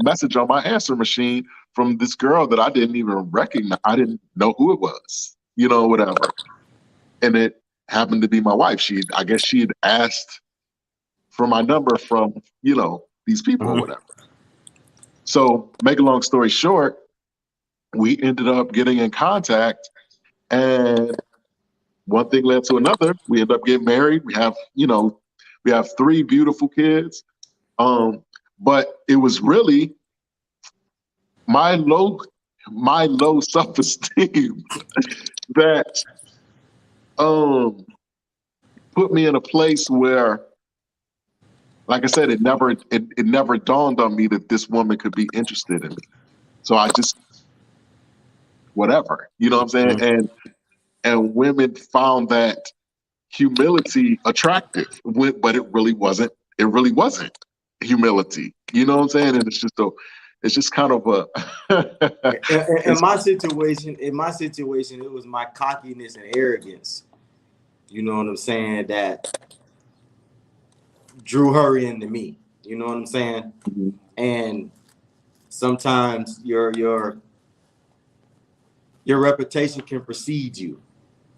[SPEAKER 1] message on my answer machine from this girl that I didn't even recognize. I didn't know who it was, whatever. And it happened to be my wife. I guess she had asked for my number from, these people or
[SPEAKER 2] Mhm.
[SPEAKER 1] whatever. So make a long story short, we ended up getting in contact, and one thing led to another. We ended up getting married. We have 3 beautiful kids. But it was really my low self-esteem that put me in a place where, like I said, it never dawned on me that this woman could be interested in me. So I just whatever, you know what I'm saying?
[SPEAKER 2] Mhm.
[SPEAKER 1] And women found that humility attractive, but it really wasn't. It really wasn't humility. You know what I'm saying? And it's just kind of a
[SPEAKER 2] In
[SPEAKER 1] it's
[SPEAKER 2] my situation, it was my cockiness and arrogance. You know what I'm saying? That drew her into me. You know what I'm saying? And sometimes your reputation can precede you.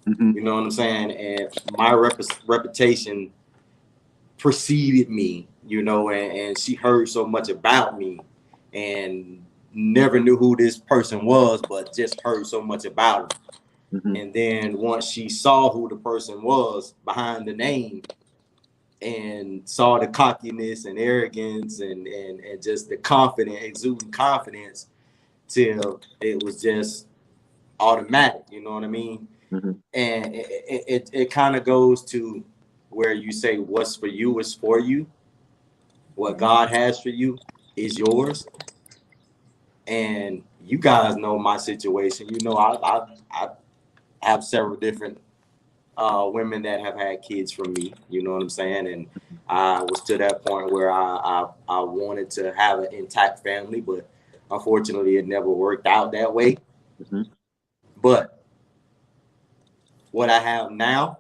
[SPEAKER 1] Mhm.
[SPEAKER 2] You know what I'm saying? And my reputation preceded me. And she heard so much about me, and never knew who this person was, but just heard so much about him.
[SPEAKER 1] Mhm.
[SPEAKER 2] And then once she saw who the person was behind the name, and saw the cockiness and arrogance and just the exuding confidence, till it was just automatic. You know what I mean?
[SPEAKER 1] Mhm.
[SPEAKER 2] And it kind of goes to where you say, what's for you is for you. What God has for you is yours. And you guys know my situation. I have several different women that have had kids from me. You know what I'm saying? And I was to that point where I wanted to have an intact family, but unfortunately, it never worked out that way.
[SPEAKER 1] Mhm.
[SPEAKER 2] But what I have now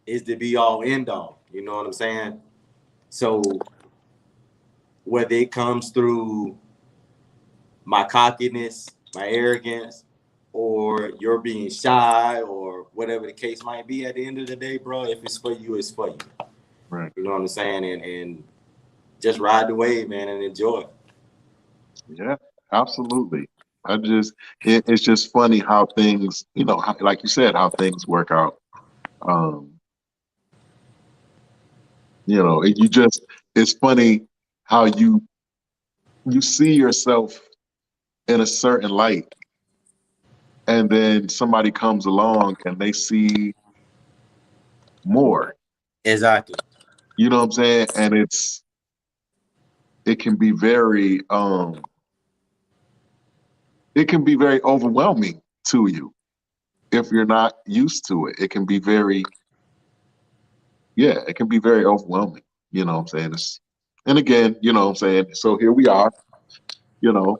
[SPEAKER 2] is the be all end all. You know what I'm saying? So whether it comes through my cockiness, my arrogance, or you're being shy, or whatever the case might be, at the end of the day, bro, if it's for you, it's for you.
[SPEAKER 1] Right.
[SPEAKER 2] You know what I'm saying? And just ride the wave, man, and enjoy.
[SPEAKER 1] Yeah, absolutely. It's just funny how things, like you said, how things work out. Um, it's funny how you you see yourself in a certain light, and then somebody comes along and they see more.
[SPEAKER 2] Exactly.
[SPEAKER 1] You know what I'm saying? And it can be very it can be very overwhelming to you if you're not used to it. It can be very, yeah, it can be very overwhelming. You know what I'm saying? And again, you know what I'm saying? So here we are, you know,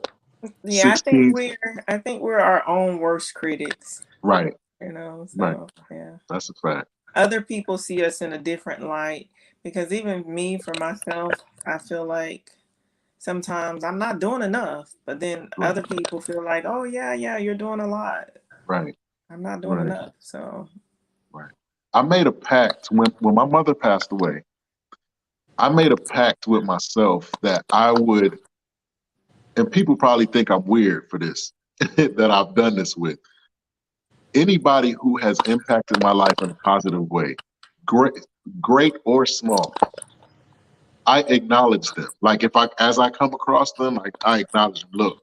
[SPEAKER 3] Yeah,
[SPEAKER 1] 16,
[SPEAKER 3] I think we're our own worst critics,
[SPEAKER 1] right, right.
[SPEAKER 3] so yeah.
[SPEAKER 1] That's a fact.
[SPEAKER 3] Other people see us in a different light because even me for myself, I feel like sometimes I'm not doing enough, but then
[SPEAKER 1] Right,
[SPEAKER 3] other people feel like, "Oh yeah, you're doing a lot."
[SPEAKER 1] right,
[SPEAKER 3] I'm not doing
[SPEAKER 1] right,
[SPEAKER 3] enough. So,
[SPEAKER 1] right. I made a pact when my mother passed away. I made a pact with myself that I would, and people probably think I'm weird for this, that I've done this with. Anybody who has impacted my life in a positive way, great, great or small, I acknowledge them. Like as I come across them, I acknowledge them. Look,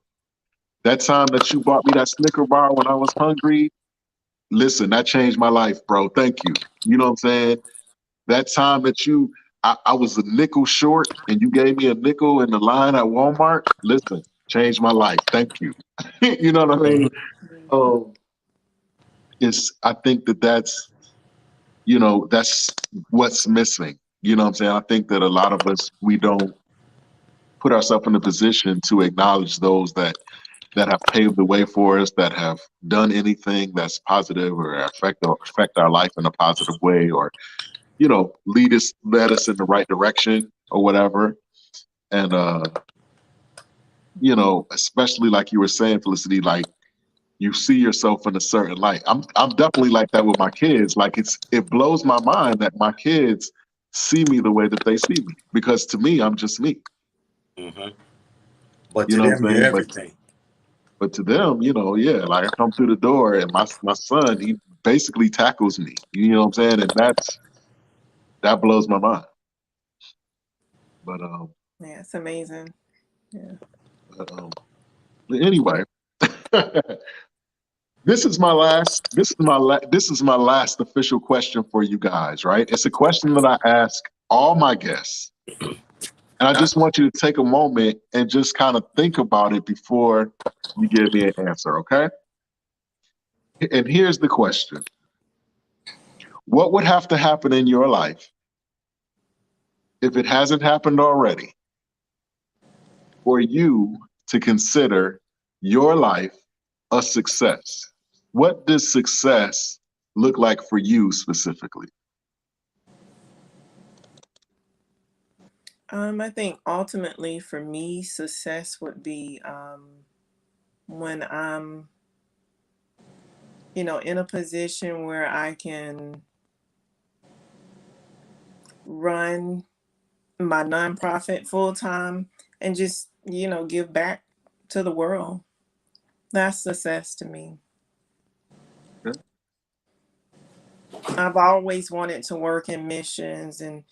[SPEAKER 1] that time that you bought me that Snicker bar when I was hungry, listen, that changed my life, bro. Thank you. You know what I'm saying? That time that I was a nickel short and you gave me a nickel in the line at Walmart, listen, changed my life. Thank you. You know what I mean? Um, I think that's, that's what's missing. You know what I'm saying? I think that a lot of us, we don't put ourselves in a position to acknowledge those that have paved the way for us, that have done anything that's positive or affect our life in a positive way, or led us in the right direction or whatever. And especially like you were saying, Felicity, like you see yourself in a certain light. I'm definitely like that with my kids. Like it blows my mind that my kids see me the way that they see me, because to me, I'm just me.
[SPEAKER 2] Hmm. But
[SPEAKER 1] You
[SPEAKER 2] to
[SPEAKER 1] know what
[SPEAKER 2] them,
[SPEAKER 1] I'm
[SPEAKER 2] you're
[SPEAKER 1] saying?
[SPEAKER 2] everything.
[SPEAKER 1] But to them, yeah, like I come through the door and my son, he basically tackles me. You know what I'm saying? And that blows my mind. But
[SPEAKER 3] yeah, it's amazing. Yeah.
[SPEAKER 1] but, um but anyway, this is my last official question for you guys, right? It's a question that I ask all my guests. And I just want you to take a moment and just kind of think about it before you give me an answer, okay? And here's the question. What would have to happen in your life, if it hasn't happened already, for you to consider your life a success? What does success look like for you specifically?
[SPEAKER 3] I think ultimately for me, success would be when I'm, in a position where I can run my nonprofit full time and just, give back to the world. That's success to me.
[SPEAKER 1] Okay.
[SPEAKER 3] I've always wanted to work in missions, and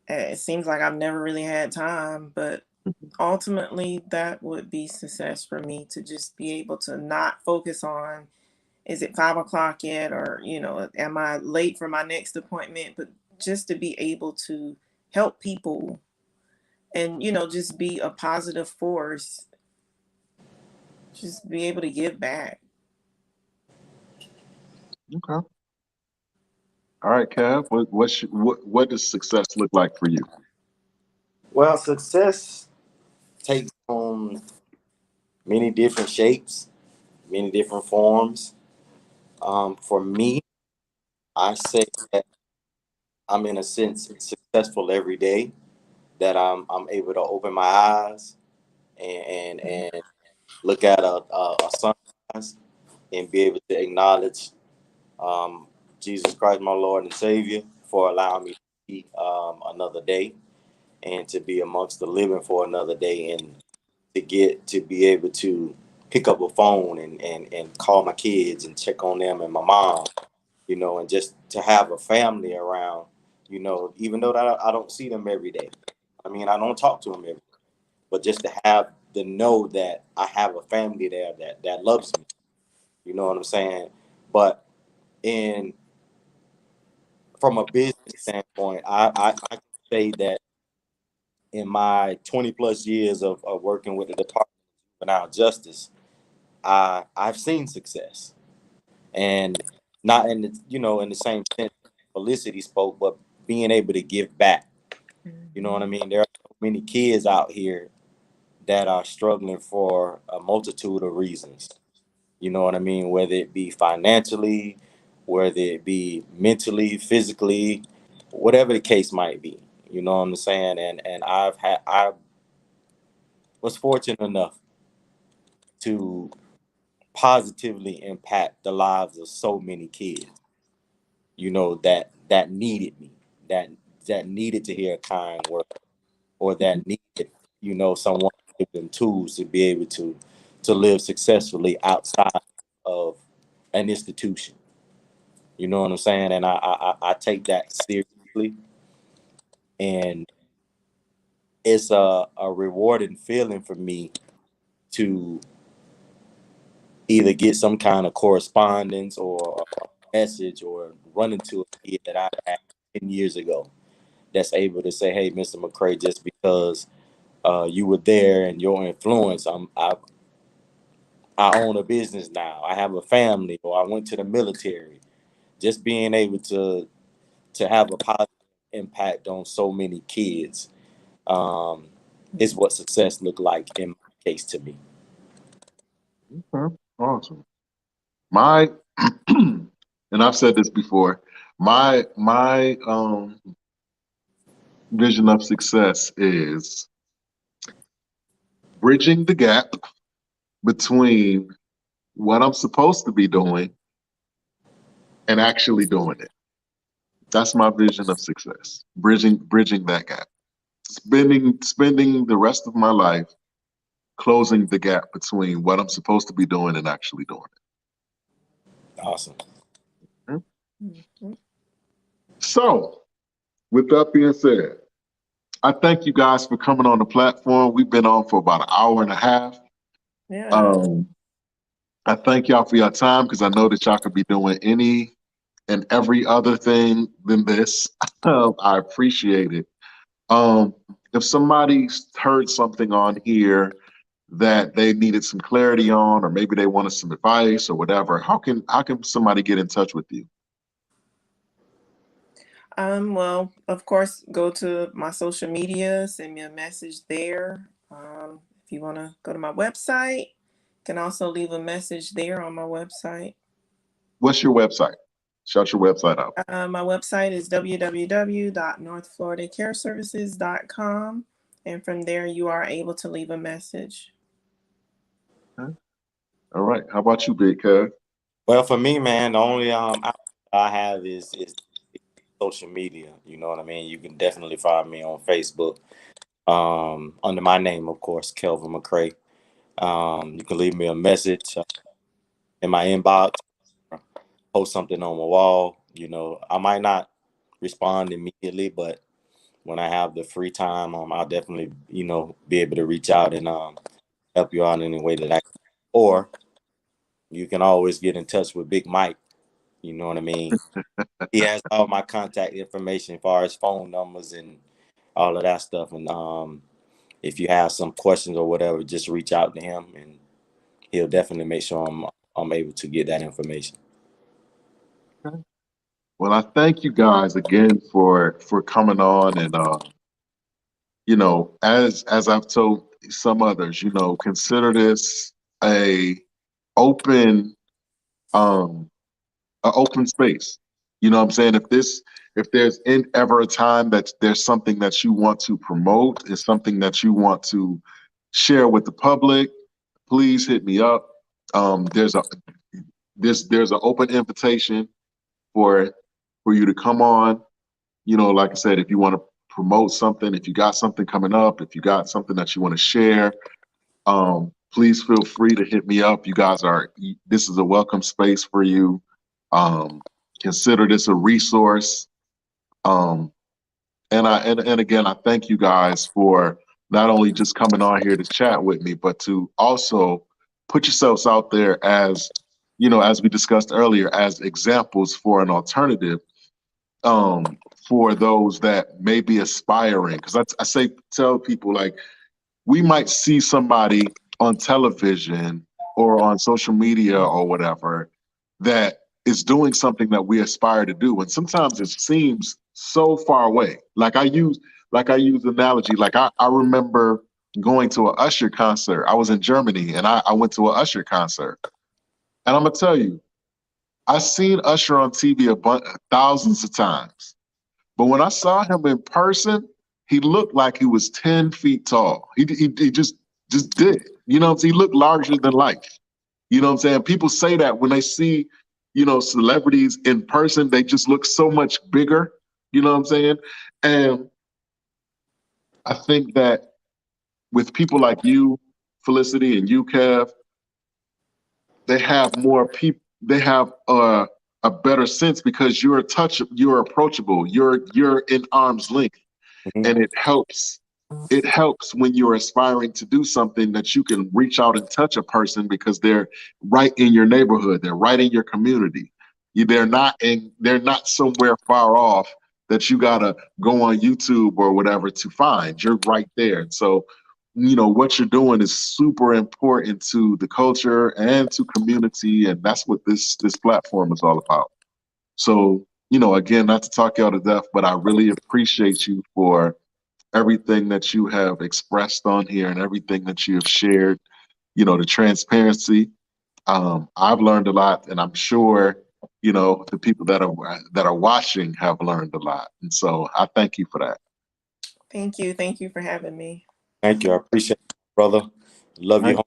[SPEAKER 3] it seems like I've never really had time, but ultimately that would be success for me, to just be able to not focus on, is it 5 o'clock yet, or am I late for my next appointment, but just to be able to help people and just be a positive force, just be able to give back.
[SPEAKER 1] Okay. All right, Kev. What does success look like for you?
[SPEAKER 2] Well, success takes on many different shapes, many different forms. For me, I say that I'm in a sense successful every day. That I'm able to open my eyes and look at a sunrise and be able to acknowledge Jesus Christ, my Lord and Savior, for allowing me to see another day and to be amongst the living for another day, and to get to be able to pick up a phone and call my kids and check on them and my mom, and just to have a family around, even though I don't see them every day. I mean, I don't talk to them every day, but just to have to know that I have a family there that loves me. You know what I'm saying? But in from a business standpoint, I can say that in my 20 plus years of working with the Department of Juvenile Justice, I've seen success, and not in the in the same sense Felicity spoke, but being able to give back. You know what I mean? There are so many kids out here that are struggling for a multitude of reasons. You know what I mean? Whether it be financially, whether it be mentally, physically, whatever the case might be. You know what I'm saying? And I was fortunate enough to positively impact the lives of so many kids, that needed me, that that needed to hear a kind word, or that needed, someone to give them tools to be able to live successfully outside of an institution. You know what I'm saying? And I take that seriously, and it's a rewarding feeling for me to either get some kind of correspondence or a message or run into a kid that I had 10 years ago that's able to say, "Hey, Mr. McCray, just because you were there and your influence, I own a business now. I have a family, or I went to the military." Just being able to have a positive impact on so many kids is what success looked like in my case to me.
[SPEAKER 1] Okay, awesome. My and I've said this before. My vision of success is bridging the gap between what I'm supposed to be doing and actually doing it. That's my vision of success. Bridging that gap. Spending the rest of my life closing the gap between what I'm supposed to be doing and actually doing
[SPEAKER 2] Awesome.
[SPEAKER 1] it.
[SPEAKER 3] Mhm.
[SPEAKER 1] So, with that being said, I thank you guys for coming on the platform. We've been on for about an hour and a half.
[SPEAKER 3] Yeah.
[SPEAKER 1] Um, I thank y'all for your time because I know that y'all could be doing any and every other thing than this. I appreciate it. If somebody's heard something on here that they needed some clarity on, or maybe they wanted some advice or whatever, how can somebody get in touch with you?
[SPEAKER 3] Well, of course, go to my social media, send me a message there. If you want to go to my website, you can also leave a message there on my website.
[SPEAKER 1] What's your website? Shout your website out.
[SPEAKER 3] My website is www.northfloridacareservices.com. And from there, you are able to leave a message.
[SPEAKER 1] Okay. All right. How about you, Big Kev?
[SPEAKER 2] Well, for me, man, the only outlet I have is social media. You know what I mean? You can definitely find me on Facebook under my name, of course, Kelvin McCray. You can leave me a message in my inbox, post something on my wall. I might not respond immediately, but when I have the free time, I'll definitely, be able to reach out and help you out in any way that I can. Or you can always get in touch with Big Mike. You know what I mean? He has all my contact information as far as phone numbers and all of that stuff. And if you have some questions or whatever, just reach out to him, and he'll definitely make sure I'm able to get that information.
[SPEAKER 1] Okay. Well, I thank you guys again for coming on, and as I've told some others, consider this a open um a open space. You know what I'm saying? If there's ever a time that there's something that you want to promote, is something that you want to share with the public, please hit me up. There's an open invitation for you to come on. Like I said, if you want to promote something, if you got something coming up, if you got something that you want to share, please feel free to hit me up. This is a welcome space for you. Consider this a resource. And again, I thank you guys for not only just coming on here to chat with me, but to also put yourselves out there as, as we discussed earlier, as examples for an alternative for those that may be aspiring. Because tell people, like, we might see somebody on television or on social media or whatever that is doing something that we aspire to do, and sometimes it seems so far away. Like I use the analogy. Like I remember going to an Usher concert. I was in Germany, and I went to an Usher concert. And I'm gonna tell you, I've seen Usher on TV thousands of times. But when I saw him in person, he looked like he was 10 feet tall. He just did. You know what I'm saying? He looked larger than life. You know what I'm saying? People say that when they see, celebrities in person, they just look so much bigger. You know what I'm saying? And I think that with people like you, Felicity, and you, Kev, they have more people. They have a better sense because you're approachable. You're in arm's length, and it helps. It helps when you're aspiring to do something that you can reach out and touch a person because they're right in your neighborhood. They're right in your community. They're not somewhere far off that you gotta go on YouTube or whatever to find. You're right there. And so, what you're doing is super important to the culture and to community, and that's what this platform is all about. So, again, not to talk y'all to death, but I really appreciate you for everything that you have expressed on here and everything that you have shared, the transparency. I've learned a lot, and I'm sure, the people that are watching have learned a lot. And so I thank you for that.
[SPEAKER 3] Thank you. Thank you for having me.
[SPEAKER 2] Thank you. I appreciate it, brother. Love you.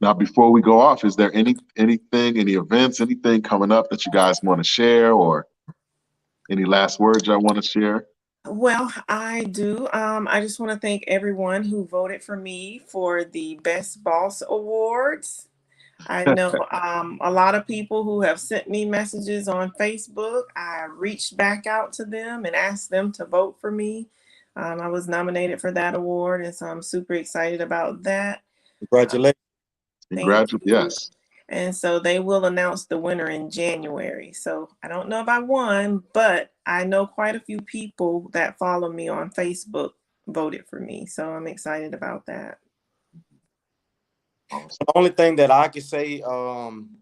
[SPEAKER 1] Now, before we go off, is there any events, anything coming up that you guys want to share, or any last words I want to share?
[SPEAKER 3] Well, I do. I just want to thank everyone who voted for me for the Best Boss Awards. I know a lot of people who have sent me messages on Facebook. I reached back out to them and asked them to vote for me. I was nominated for that award, and so I'm super excited about that.
[SPEAKER 2] Congratulations.
[SPEAKER 1] Congratulations. Yes.
[SPEAKER 3] And so they will announce the winner in January. So I don't know if I won, but I know quite a few people that follow me on Facebook voted for me. So I'm excited about that.
[SPEAKER 2] The only thing that I can say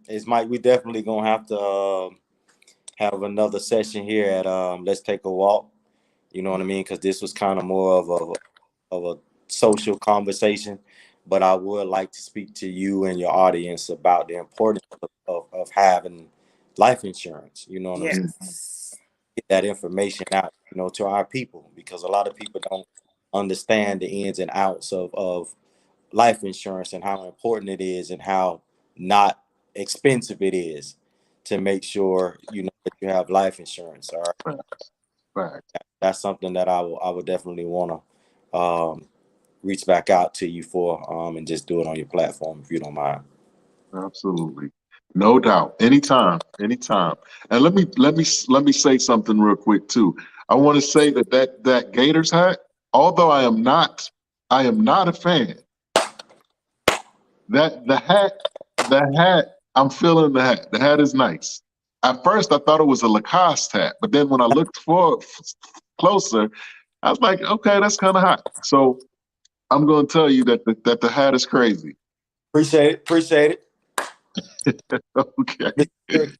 [SPEAKER 2] is, Mike, we definitely gonna have to have another session here at Let's Take a Walk. You know what I mean? Because this was kind of more of a social conversation. But I would like to speak to you and your audience about the importance of having life insurance. You know what I'm saying? Get that information out, to our people, because a lot of people don't understand the ins and outs of life insurance and how important it is and how not expensive it is to make sure that you have life insurance. All right.
[SPEAKER 1] Right.
[SPEAKER 2] That's something that I would definitely want to reach back out to you for and just do it on your platform if you don't mind.
[SPEAKER 1] Absolutely. No doubt. Anytime. And let me say something real quick too. I want to say that Gators hat, although I am not a fan. The hat, I'm feeling the hat. The hat is nice. At first I thought it was a Lacoste hat, but then when I looked closer, I was like, okay, that's kind of hot. So I'm going to tell you that the hat is crazy.
[SPEAKER 2] Appreciate it.
[SPEAKER 1] Okay.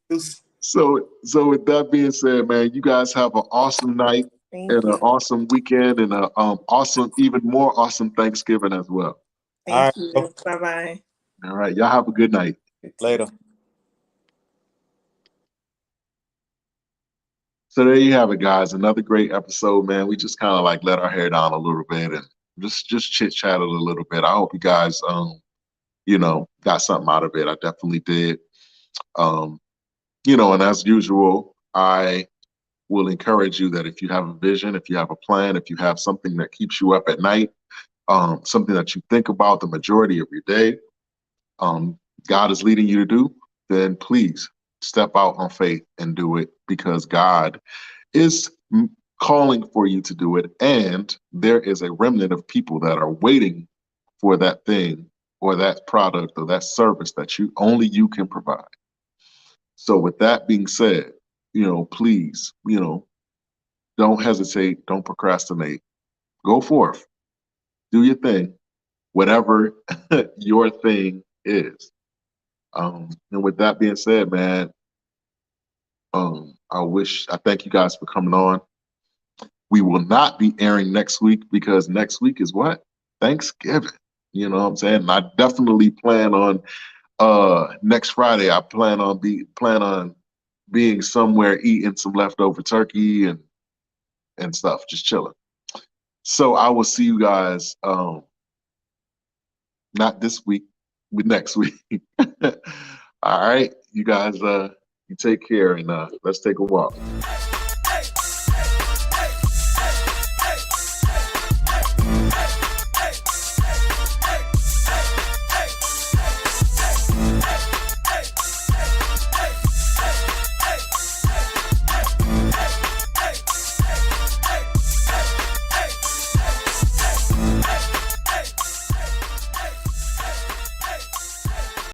[SPEAKER 1] So with that being said, man, you guys have an awesome night and an awesome weekend and a even more awesome Thanksgiving as well.
[SPEAKER 3] Thank you. Bye-bye.
[SPEAKER 1] All right. Y'all have a good night.
[SPEAKER 2] Later.
[SPEAKER 1] So there you have it, guys. Another great episode, man. We just kind of like let our hair down a little bit and just chit-chatted a little bit. I hope you guys got something out of it. I definitely did. And as usual, I will encourage you that if you have a vision, if you have a plan, if you have something that keeps you up at night, something that you think about the majority of your day, God is leading you to do, then please step out on faith and do it, because God is calling for you to do it, and there is a remnant of people that are waiting for that thing or that product or that service that only you can provide. So with that being said, please, don't hesitate, don't procrastinate. Go forth, do your thing, whatever your thing is. And with that being said, man, I thank you guys for coming on. We will not be airing next week because next week is what? Thanksgiving. You know what I'm saying? And I definitely plan on next Friday. I plan on being somewhere eating some leftover turkey and stuff, just chilling. So I will see you guys not this week, but next week. All right, you guys, you take care, and let's take a walk.